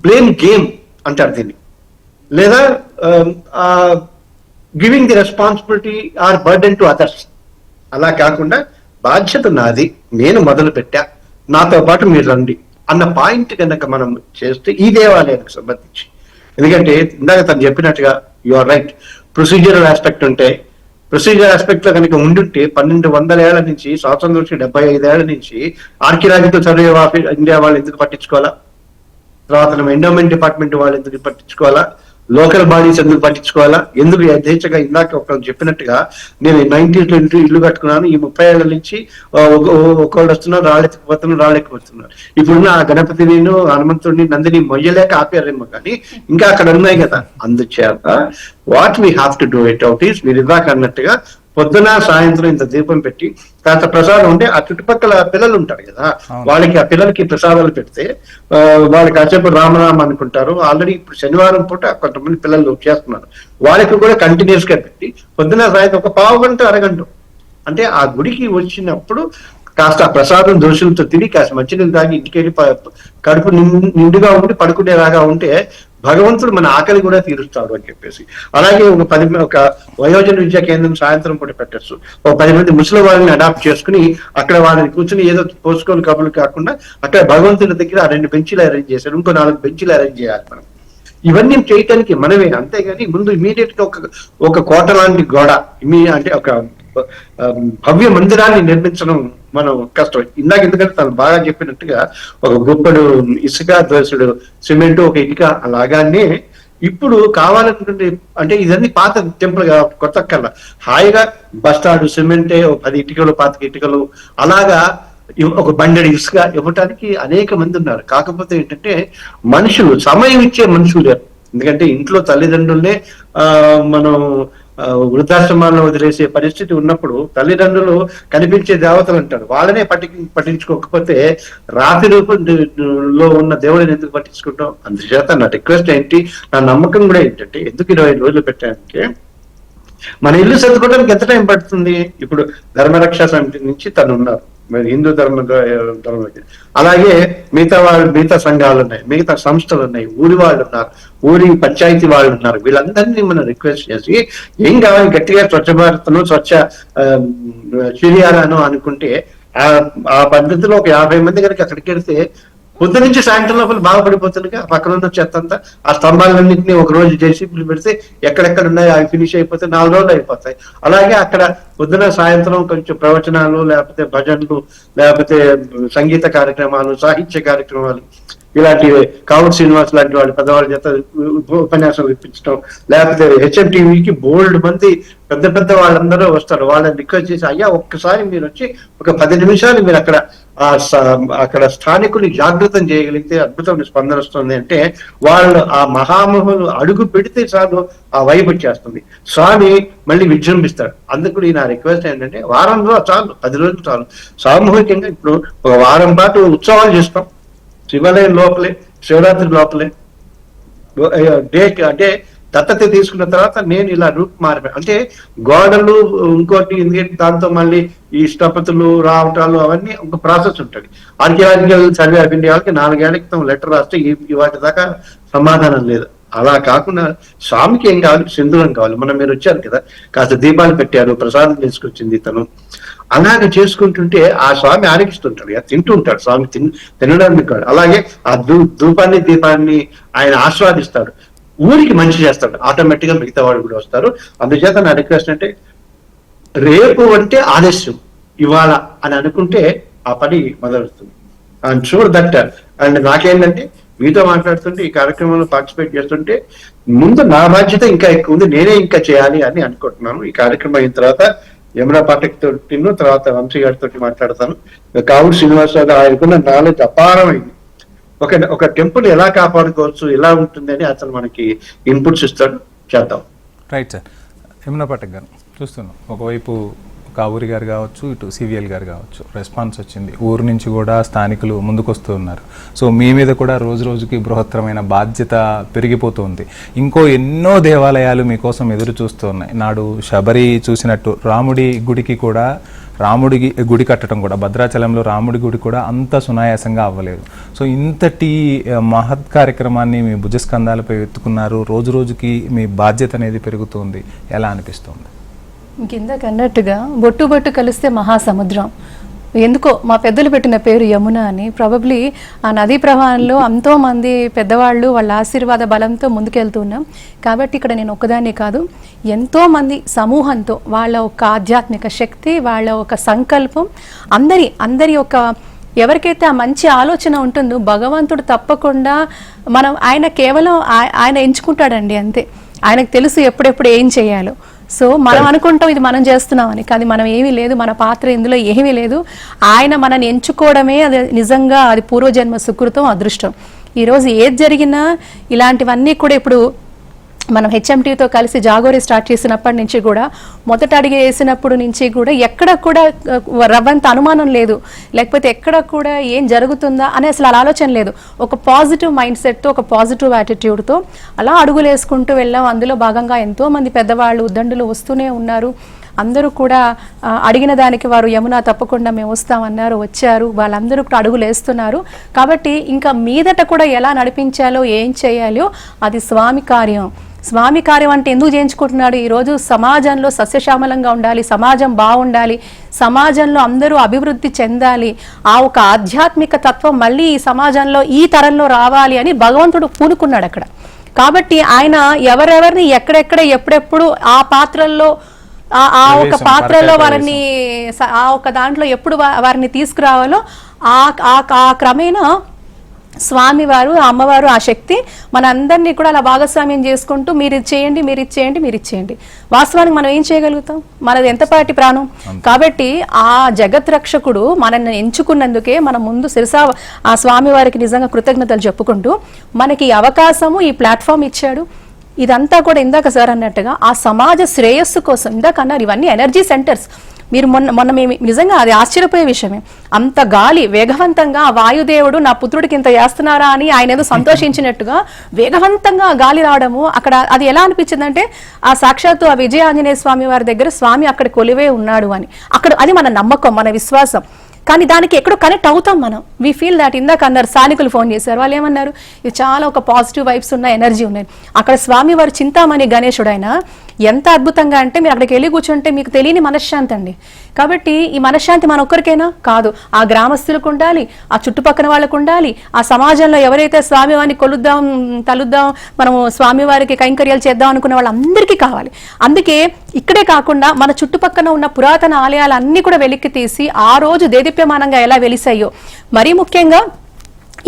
బ్లేమ్ గేమ్ అంటారు దీన్ని, లేదా giving the responsibility or burden to others. అలా కాకుండా బాధ్యత నాది, నేను మొదలు పెట్టా, నాతో పాటు మీరు రండి అన్న పాయింట్ కనుక మనం చేస్తే ఈ దేవాలయానికి సంబంధించి, ఎందుకంటే ఇందాక తను చెప్పినట్టుగా you are right, procedural aspect ఉంటే, ప్రొసీజర్ ఆస్పెక్ట్ లో కనుక ఉండుంటే 1200 ఏళ్ల నుంచి, స్వాతంత్రం వచ్చి 75 ఏళ్ల నుంచి ఆర్కియలాజికల్ సర్వే ఆఫ్ ఇండియా వాళ్ళు ఎందుకు పట్టించుకోవాలా? తర్వాత ఎండోమెంట్ డిపార్ట్మెంట్ వాళ్ళు ఎందుకు పట్టించుకోవాలా? లోకల్ బాడీస్ ఎందుకు పట్టించుకోవాలా? ఎందుకు యథేచ్ఛగా ఇందాక ఒకళ్ళు చెప్పినట్టుగా నేను 1920 ఇల్లు కట్టుకున్నాను, ఈ 30 ఏళ్ల నుంచి ఒకళ్ళు వస్తున్నారు, రాళ్ళెక్కిపోతున్నారు. ఇప్పుడున్న ఆ గణపతిని, హనుమంతుడిని, నందిని మొయ్యలేక ఆపారేమో కానీ ఇంకా అక్కడ ఉన్నాయి కదా. అందుచేత what we have to do it out is, మీరు ఇందాక అన్నట్టుగా పొద్దున సాయంత్రం ఇంత దీపం పెట్టి కాస్త ప్రసాదం ఉంటే ఆ చుట్టుపక్కల పిల్లలు ఉంటారు కదా, వాళ్ళకి ఆ పిల్లలకి ప్రసాదాలు పెడితే వాళ్ళకి కాసేపు రామరామ అనుకుంటారు. ఆల్రెడీ ఇప్పుడు శనివారం పూట కొంతమంది పిల్లలు చేస్తున్నారు, వాళ్ళకి కూడా కంటిన్యూస్ గా పెట్టి పొద్దున సాయంత్రం ఒక పావు గంట అరగంట అంటే ఆ గుడికి వచ్చినప్పుడు కాస్త ఆ ప్రసాదం దోషులతో తిరిగి కాస్త మంచినీళ్ళు తాగి ఇంటికి వెళ్ళి కడుపు నిండుగా ఉండి పడుకునేలాగా ఉంటే భగవంతుడు మన ఆకలి కూడా తీరుస్తాడు అని చెప్పేసి. అలాగే ఒక వయోజన విద్యా కేంద్రం సాయంత్రం పూట పెట్టచ్చు. ఒక 10 మంది ముసలి వాళ్ళని అడాప్ట్ చేసుకుని అక్కడ వాళ్ళని కూర్చుని ఏదో పోసుకోని కబుర్లు కాకుండా అక్కడ భగవంతుడి దగ్గర 2 బెంచీలు అరేంజ్ చేశారు, ఇంకో 4 బెంచీలు అరేంజ్ చేయాలి మనం. ఇవన్నీ చేయటానికి మనమే, అంతేగాని ముందు ఇమీడియట్ గా ఒక కోట లాంటి గోడ అంటే ఒక భవ్య మందిరాన్ని నిర్మించడం మనం కష్టం. ఇందాక ఎందుకంటే తను బాగా చెప్పినట్టుగా ఒక గుప్పడు ఇసుక, దోసుడు సిమెంట్, ఒక ఇటుక, అలాగానే ఇప్పుడు కావాలనుకుంటే అంటే ఇదన్నీ పాత టెంపుల్ కొత్త కల్లా హాయిగా బస్తాడు సిమెంటే 10 ఇటుకలు 25 ఇటుకలు అలాగా ఒక బండెడి ఇసుక ఇవ్వటానికి అనేక మంది ఉన్నారు. కాకపోతే ఏంటంటే మనుషులు, సమయం ఇచ్చే మనుషులు లేరు. ఎందుకంటే ఇంట్లో తల్లిదండ్రులనే మనం వృద్ధాశ్రమాల్లో వదిలేసే పరిస్థితి ఉన్నప్పుడు తల్లిదండ్రులు కనిపించే దేవతలు అంటారు, వాళ్ళనే పట్టించుకోకపోతే రాత్రి రూపంలో ఉన్న దేవుడిని ఎందుకు పట్టించుకుంటాం? అందుచేత నా రిక్వెస్ట్ ఏంటి, నా నమ్మకం కూడా ఏంటంటే, ఎందుకు 25 రోజులు పెట్టానంటే మన ఇల్లు సర్దుకోవడానికి ఎంత టైం పడుతుంది? ఇప్పుడు ధర్మరక్షా సమితి నుంచి తను ఉన్నారు, మరి హిందూ ధర్మ అలాగే మిగతా సంఘాలు ఉన్నాయి, మిగతా సంస్థలు ఉన్నాయి, ఊరి వాళ్ళు ఉన్నారు, ఊరి పంచాయతీ వాళ్ళు ఉన్నారు. వీళ్ళందరినీ మనం రిక్వెస్ట్ చేసి ఏం కావాలి, గట్టిగా స్వచ్ఛ భారత్ను స్వచ్ఛ చిరియాలను అనుకుంటే ఆ పద్ధతిలో ఒక 50 మంది కనుక అక్కడికి వెళ్తే పొద్దు నుంచి సాయంత్రం లోపల బాగుపడిపోతుందిగా. పక్కన ఉన్న చెత్త అంతా ఆ స్తంభాలన్నింటినీ ఒక రోజు జేసీబీలు పెడితే ఎక్కడెక్కడ ఉన్నాయో అవి ఫినిష్ అయిపోతే 4 రోజులు అయిపోతాయి. అలాగే అక్కడ పొద్దున సాయంత్రం కొంచెం ప్రవచనాలు, లేకపోతే భజనలు, లేకపోతే సంగీత కార్యక్రమాలు, సాహిత్య కార్యక్రమాలు, ఇలాంటివి కావుడు శ్రీనివాస్ లాంటి వాళ్ళు పెద్దవాళ్ళ చేత ఉపన్యాసం ఇప్పించడం, లేకపోతే HMTVకి బోల్డ్ మంది పెద్ద పెద్ద వాళ్ళందరూ వస్తారు. వాళ్ళని రిక్వెస్ట్ చేసి, అయ్యా ఒక్కసారి మీరు వచ్చి ఒక 10 నిమిషాలు మీరు అక్కడ స్థానికులు జాగృతం చేయగలిగితే అద్భుతమైన స్పందన వస్తుంది. అంటే వాళ్ళు ఆ మహామహులు అడుగు పెడితే చాలు ఆ వైబ్ వచ్చేస్తుంది, స్వామి మళ్ళీ విజృంభిస్తాడు. అందుకు నా రిక్వెస్ట్ ఏంటంటే వారంలో చాలు, 10 రోజులు చాలు. సామూహికంగా ఇప్పుడు ఒక వారం పాటు ఉత్సవాలు చేస్తాం, శివాలయం లోపలే, శివరాత్రి లోపలే అంటే దత్తత తీసుకున్న తర్వాత నేను ఇలా రూట్ మారిపోయాను. అంటే గోడలు ఇంకోటి, ఎందుకంటే దాంతో మళ్ళీ ఈ స్థపతులు రావటాలు అవన్నీ ఒక ప్రాసెస్ ఉంటుంది. ఆర్కియాలజికల్ సర్వే ఆఫ్ ఇండియా వాళ్ళకి 4 ఏళ్ల క్రితం లెటర్ రాస్తే వాటి దాకా సమాధానం లేదు. అలా కాకుండా స్వామికి ఏం కావాలి, సింధూరం కావాలి. మీరు వచ్చారు కదా, కాస్త దీపాలు పెట్టారు, ప్రసాదం తీసుకొచ్చింది తను, అలాగే చేసుకుంటుంటే ఆ స్వామి ఆరగిస్తుంటాడు, తింటూ ఉంటాడు. స్వామి తినడానికి కాదు, అలాగే ఆ ధూపాన్ని దీపాన్ని ఆయన ఆస్వాదిస్తాడు, ఊరికి మంచి చేస్తాడు. ఆటోమేటిక్ గా మిగతా వాళ్ళు కూడా వస్తారు. అందుచేత నా రిక్వెస్ట్ అంటే రేపు అంటే ఆలస్యం, ఇవాళ అని అనుకుంటే ఆ పని మొదలవుతుంది. And sure that. అండ్ నాకేంటంటే మీతో మాట్లాడుతుంటే, ఈ కార్యక్రమంలో పార్టిసిపేట్ చేస్తుంటే ముందు నా బాధ్యత ఇంకా ఎక్కువ ఉంది, నేనే ఇంకా చేయాలి అని అనుకుంటున్నాను. ఈ కార్యక్రమం అయిన తర్వాత యమునా పాఠక్ తోటి, తర్వాత వంశీ గారితో మాట్లాడతాను. కావుడు శ్రీనివాసరావు ఆయనకున్న నాలెడ్జ్ అపారమైంది. ఒక టెంపుల్ ఎలా కాపాడుకోవచ్చు, ఎలా ఉంటుంది అని అతను మనకి ఇన్పుట్స్ ఇస్తాడు, చేద్దాం. Right sir. యమునా పాఠక్ గారు చూస్తున్నాం, ఒకవైపు కావూరి గారు కావచ్చు, ఇటు సివిఎల్ గారు కావచ్చు, రెస్పాన్స్ వచ్చింది. ఊరు నుంచి కూడా స్థానికులు ముందుకొస్తూ ఉన్నారు. సో మీ మీద కూడా రోజు రోజుకి బృహత్తరమైన బాధ్యత పెరిగిపోతుంది. ఇంకో ఎన్నో దేవాలయాలు మీకోసం ఎదురు చూస్తూ ఉన్నాయి. నాడు శబరి చూసినట్టు రాముడి గుడికి కూడా, రాముడికి గుడి కట్టడం కూడా, భద్రాచలంలో రాముడి గుడి కూడా అంత సునాయాసంగా అవ్వలేదు. సో ఇంతటి మహత్ కార్యక్రమాన్ని మీ భుజస్కంధాలపై ఎత్తుకున్నారు. రోజు రోజుకి మీ బాధ్యత అనేది పెరుగుతుంది. ఎలా అనిపిస్తుంది? కిందకు అన్నట్టుగా బొట్టు బొట్టు కలిస్తే మహాసముద్రం. ఎందుకో మా పెద్దలు పెట్టిన పేరు యమున అని. ప్రాబబ్లీ ఆ నదీ ప్రవాహంలో ఎంతోమంది పెద్దవాళ్ళు వాళ్ళ ఆశీర్వాద బలంతో ముందుకెళ్తున్నాం. కాబట్టి ఇక్కడ నేను ఒక్కదాన్ని కాదు, ఎంతోమంది సమూహంతో వాళ్ళ ఒక ఆధ్యాత్మిక శక్తి, వాళ్ళ ఒక సంకల్పం, అందరి ఒక ఎవరికైతే ఆ మంచి ఆలోచన ఉంటుందో భగవంతుడు తప్పకుండా ఆయన కేవలం ఆయన ఎంచుకుంటాడండి, అంతే. ఆయనకు తెలుసు ఎప్పుడెప్పుడు ఏం చేయాలో. సో మనం అనుకుంటాం ఇది మనం చేస్తున్నామని, కానీ మనం ఏమీ లేదు, మన పాత్ర ఇందులో ఏమీ లేదు. ఆయన మనని ఎంచుకోవడమే అది నిజంగా అది పూర్వజన్మ సుకృతం, అదృష్టం. ఈరోజు ఏది జరిగినా ఇలాంటివన్నీ కూడా ఇప్పుడు మనం హెచ్ఎంటీతో కలిసి జాగోరి స్టార్ట్ చేసినప్పటి నుంచి కూడా, మొదట అడిగి వేసినప్పుడు నుంచి కూడా ఎక్కడ కూడా రవ్వంత అనుమానం లేదు, లేకపోతే ఎక్కడ కూడా ఏం జరుగుతుందా అని అసలు అలా ఆలోచన లేదు. ఒక పాజిటివ్ మైండ్ సెట్తో, ఒక పాజిటివ్ యాటిట్యూడ్తో అలా అడుగులు వేసుకుంటూ వెళ్ళాం. అందులో భాగంగా ఎంతోమంది పెద్దవాళ్ళు ఉద్దండులు వస్తూనే ఉన్నారు. అందరూ కూడా అడిగిన దానికి వారు యమున తప్పకుండా మేము వస్తామన్నారు, వచ్చారు. వాళ్ళందరూ కూడా అడుగులు వేస్తున్నారు. కాబట్టి ఇంకా మీదట కూడా ఎలా నడిపించాలో, ఏం చేయాలో అది స్వామి కార్యం. స్వామి కార్యం అంటే ఎందుకు చేయించుకుంటున్నాడు? ఈరోజు సమాజంలో సస్యశ్యామలంగా ఉండాలి, సమాజం బాగుండాలి, సమాజంలో అందరూ అభివృద్ధి చెందాలి, ఆ ఒక ఆధ్యాత్మిక తత్వం మళ్ళీ ఈ సమాజంలో ఈ తరంలో రావాలి అని భగవంతుడు పూనుకున్నాడు అక్కడ. కాబట్టి ఆయన ఎవరెవరిని ఎక్కడెక్కడ ఎప్పుడెప్పుడు ఆ పాత్రల్లో ఆ ఒక పాత్రలో వారిని ఆ ఒక దాంట్లో ఎప్పుడు వారిని తీసుకురావాలో ఆ క్రమేణా స్వామివారు, అమ్మవారు, ఆ శక్తి మన అందరినీ కూడా అలా భాగస్వామ్యం చేసుకుంటూ మీరు ఇది చేయండి, మీరు ఇది చేయండి, మీరు ఇది చేయండి. వాస్తవానికి మనం ఏం చేయగలుగుతాం? మనది ఎంతపాటి ప్రాణం. కాబట్టి ఆ జగత్ రక్షకుడు మనల్ని ఎంచుకున్నందుకే మనం ముందు శిరసా ఆ స్వామివారికి నిజంగా కృతజ్ఞతలు చెప్పుకుంటూ మనకి ఈ అవకాశము, ఈ ప్లాట్ఫామ్ ఇచ్చాడు. ఇదంతా కూడా ఇందాక సార్ అన్నట్టుగా ఆ సమాజ శ్రేయస్సు కోసం. ఇందాక అన్నారు ఇవన్నీ ఎనర్జీ సెంటర్స్. మీరు మొన్న మేము నిజంగా అది ఆశ్చర్యపోయే విషయమే. అంత గాలి వేగవంతంగా ఆ వాయుదేవుడు నా పుత్రుడికి ఇంత చేస్తున్నారా అని ఆయన ఏదో సంతోషించినట్టుగా వేగవంతంగా గాలి రావడము అక్కడ అది ఎలా అనిపించిందంటే ఆ సాక్షాత్తు ఆ విజయ ఆంజనేయ స్వామి వారి దగ్గర స్వామి అక్కడ కొలివే ఉన్నాడు అని. అక్కడ అది మన నమ్మకం, మన విశ్వాసం. కానీ దానికి ఎక్కడో కనెక్ట్ అవుతాం మనం. We feel that. ఇందాక అన్నారు, స్థానికులు ఫోన్ చేశారు, వాళ్ళు ఏమన్నారు, ఇది చాలా ఒక పాజిటివ్ వైబ్స్ ఉన్న ఎనర్జీ ఉన్నాయి. అక్కడ స్వామి వారు చింతామణి గణేశుడు ఆయన ఎంత అద్భుతంగా అంటే మీరు అక్కడికి వెళ్ళి కూర్చుంటే మీకు తెలియని మనశ్శాంతి అండి. కాబట్టి ఈ మనశ్శాంతి మన ఒక్కరికైనా కాదు, ఆ గ్రామస్తులకు ఉండాలి, ఆ చుట్టుపక్కల వాళ్ళకు ఉండాలి, ఆ సమాజంలో ఎవరైతే స్వామివారిని కొలుద్దాం తలుద్దాం మనము స్వామివారికి కైంకర్యాలు చేద్దాం అనుకున్న వాళ్ళందరికీ కావాలి. అందుకే ఇక్కడే కాకుండా మన చుట్టుపక్కల ఉన్న పురాతన ఆలయాలన్నీ కూడా వెలిక్కి తీసి ఆ రోజు దేదీప్యమానంగా ఎలా వెలిసాయో, మరీ ముఖ్యంగా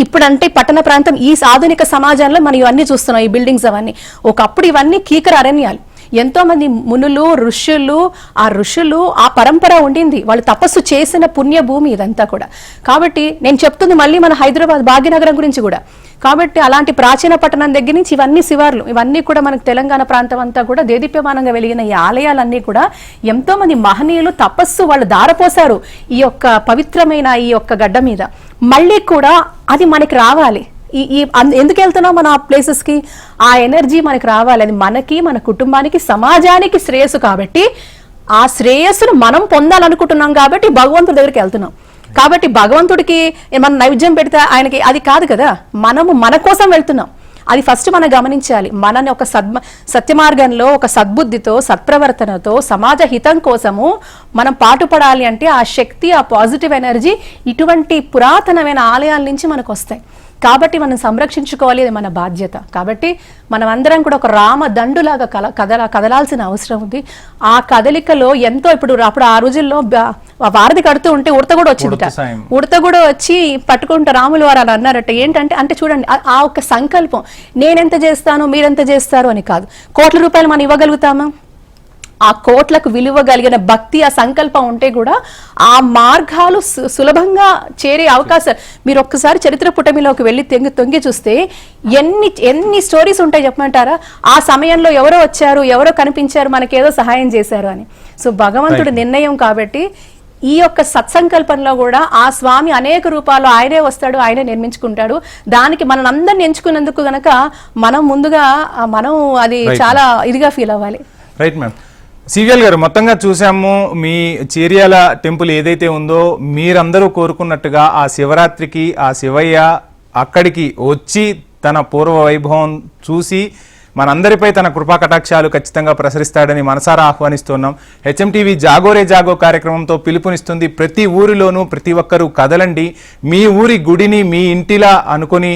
ఇప్పుడంటే పట్టణ ప్రాంతం ఈ ఆధునిక సమాజంలో మనం ఇవన్నీ చూస్తున్నాం, ఈ బిల్డింగ్స్ అవన్నీ. ఒకప్పుడు ఇవన్నీ కీకర అరణ్యాలు. ఎంతో మంది మునులు ఋషులు ఆ పరంపర ఉండింది, వాళ్ళు తపస్సు చేసిన పుణ్య భూమి ఇదంతా కూడా. కాబట్టి నేను చెప్తుంది మళ్ళీ మన హైదరాబాద్ భాగ్యనగరం గురించి కూడా. కాబట్టి అలాంటి ప్రాచీన పట్టణం దగ్గర నుంచి ఇవన్నీ శివార్లు, ఇవన్నీ కూడా మనకు తెలంగాణ ప్రాంతం అంతా కూడా దేదీప్యమానంగా వెలిగిన ఈ ఆలయాలన్నీ కూడా ఎంతో మంది మహనీయులు తపస్సు వాళ్ళు దారపోసారు ఈ యొక్క పవిత్రమైన ఈ యొక్క గడ్డ మీద. మళ్ళీ కూడా అది మనకి రావాలి. ఎందుకు వెళ్తున్నాం మనం ఆ ప్లేసెస్కి? ఆ ఎనర్జీ మనకి రావాలి. అది మనకి, మన కుటుంబానికి, సమాజానికి శ్రేయస్సు. కాబట్టి ఆ శ్రేయస్సును మనం పొందాలనుకుంటున్నాం కాబట్టి భగవంతుడి దగ్గరికి వెళ్తున్నాం. కాబట్టి భగవంతుడికి మనం నైవేద్యం పెడితే ఆయనకి అది కాదు కదా, మనము మన కోసం వెళ్తున్నాం. అది ఫస్ట్ మనం గమనించాలి. మనని ఒక సత్య మార్గంలో ఒక సద్బుద్ధితో సత్ప్రవర్తనతో సమాజ హితం కోసము మనం పాటుపడాలి అంటే ఆ శక్తి, ఆ పాజిటివ్ ఎనర్జీ ఇటువంటి పురాతనమైన ఆలయాల నుంచి మనకు వస్తాయి. కాబట్టి మనం సంరక్షించుకోవాలి, అది మన బాధ్యత. కాబట్టి మనం అందరం కూడా ఒక రామదండులాగా కదలాల్సిన అవసరం ఉంది. ఆ కదలికలో ఎంతో అప్పుడు ఆ రోజుల్లో వారధి కడుతూ ఉంటే ఉడత కూడా వచ్చిందిట. ఉడత కూడా వచ్చి పట్టుకుంటూ రాములు వారు అని అన్నారట. ఏంటంటే అంటే చూడండి, ఆ ఒక సంకల్పం, నేనెంత చేస్తాను మీరెంత చేస్తారు అని కాదు. కోట్ల రూపాయలు మనం ఇవ్వగలుగుతామా? ఆ కోట్లకు విలువ కలిగిన భక్తి, ఆ సంకల్పం ఉంటే కూడా ఆ మార్గాలు సులభంగా చేరే అవకాశం. మీరు ఒక్కసారి చరిత్ర పుటమిలోకి వెళ్ళి తొంగి చూస్తే ఎన్ని స్టోరీస్ ఉంటాయి చెప్పమంటారా? ఆ సమయంలో ఎవరో వచ్చారు, ఎవరో కనిపించారు, మనకేదో సహాయం చేశారు అని. సో భగవంతుడి నిర్ణయం కాబట్టి ఈ యొక్క సత్సంకల్పంలో కూడా ఆ స్వామి అనేక రూపాల్లో ఆయనే వస్తాడు, ఆయనే నిర్మించుకుంటాడు. దానికి మనం అందరిని ఎంచుకున్నందుకు గనక మనం ముందుగా మనం అది చాలా ఇదిగా ఫీల్ అవ్వాలి. Right ma'am. సివిఎల్ గారు, మొత్తంగా చూసాము మీ చేర్యాల టెంపుల్ ఏదైతే ఉందో మీరందరూ కోరుకున్నట్టుగా ఆ శివరాత్రికి ఆ శివయ్య అక్కడికి వచ్చి తన పూర్వ వైభవం చూసి మనందరిపై తన కృపా కటాక్షాలు ఖచ్చితంగా ప్రసరిస్తాడని మనసారా ఆహ్వానిస్తున్నాం. హెచ్ఎంటీవీ జాగోరే జాగో కార్యక్రమంతో పిలుపునిస్తుంది. ప్రతి ఊరిలోనూ ప్రతి ఒక్కరూ కదలండి, మీ ఊరి గుడిని మీ ఇంటిలా అనుకుని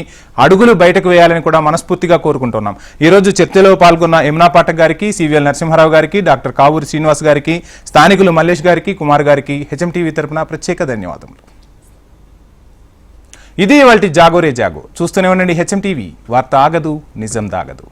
అడుగులు బయటకు వేయాలని కూడా మనస్ఫూర్తిగా కోరుకుంటున్నాం. ఈరోజు చర్చలో పాల్గొన్న యమునా పాఠక్ గారికి, సివిఎల్ నరసింహారావు గారికి, డాక్టర్ కావూరి శ్రీనివాస్ గారికి, స్థానికులు మల్లేష్ గారికి, కుమార్ గారికి హెచ్ఎంటీవీ తరపున ప్రత్యేక ధన్యవాదములు. ఇది ఇవాల్టి జాగోరే జాగో. చూస్తూనే ఉండండి హెచ్ఎంటీవీ. వార్త ఆగదు, నిజం దాగదు.